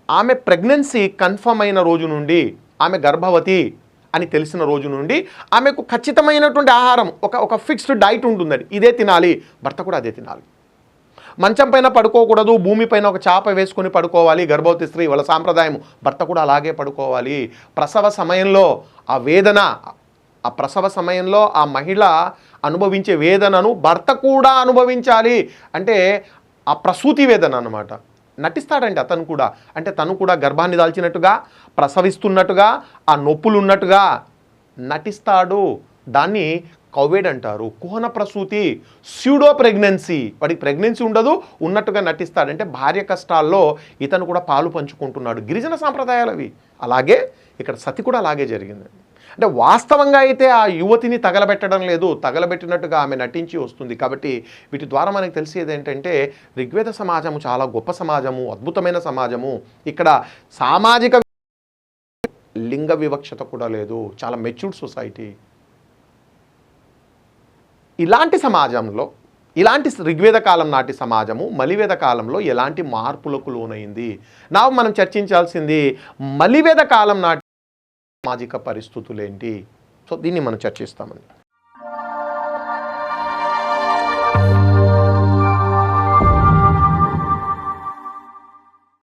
ఆమె ప్రెగ్నెన్సీ కన్ఫర్మ్ అయిన రోజు నుండి, ఆమె గర్భవతి అని తెలిసిన రోజు నుండి ఆమెకు ఖచ్చితమైనటువంటి ఆహారం, ఒక ఫిక్స్డ్ డైట్ ఉంటుందండి, ఇదే తినాలి, భర్త కూడా అదే తినాలి. మంచం పైన పడుకోకూడదు, భూమిపైన ఒక చాప వేసుకొని పడుకోవాలి గర్భవతి స్త్రీ, వాళ్ళ సాంప్రదాయం. భర్త కూడా అలాగే పడుకోవాలి. ప్రసవ సమయంలో ఆ వేదన, ఆ ప్రసవ సమయంలో ఆ మహిళ అనుభవించే వేదనను భర్త కూడా అనుభవించాలి. అంటే ఆ ప్రసూతి వేదన అన్నమాట. నటిస్తాడండి అతను కూడా, అంటే తను కూడా గర్భాన్ని దాల్చినట్టుగా, ప్రసవిస్తున్నట్టుగా, ఆ నొప్పులు ఉన్నట్టుగా నటిస్తాడు. దాన్ని కౌవేడ్ అంటారు. కుహన ప్రసూతి, స్యూడో ప్రెగ్నెన్సీ. వాడికి ప్రెగ్నెన్సీ ఉండదు, ఉన్నట్టుగా నటిస్తాడంటే భార్య కష్టాల్లో ఇతను కూడా పాలు పంచుకుంటున్నాడు. గిరిజన సాంప్రదాయాలు అవి. అలాగే ఇక్కడ సతి కూడా అలాగే జరిగింది. అంటే వాస్తవంగా అయితే ఆ యువతిని తగలబెట్టడం లేదు, తగలబెట్టినట్టుగా ఆమె నటించి వస్తుంది. కాబట్టి వీటి ద్వారా మనకు తెలిసేది ఏంటంటే ఋగ్వేద సమాజము చాలా గొప్ప సమాజము, అద్భుతమైన సమాజము. ఇక్కడ సామాజిక లింగ వివక్షత కూడా లేదు, చాలా మెచ్యూర్డ్ సొసైటీ. ఇలాంటి సమాజంలో, ఇలాంటి ఋగ్వేద కాలం నాటి సమాజము మలివేద కాలంలో ఎలాంటి మార్పులకు లోనైంది? మనం చర్చించాల్సింది మలివేద కాలం నాటి సామాజిక పరిస్థితులు ఏంటి. సో దీన్ని మనం చర్చిస్తామండి.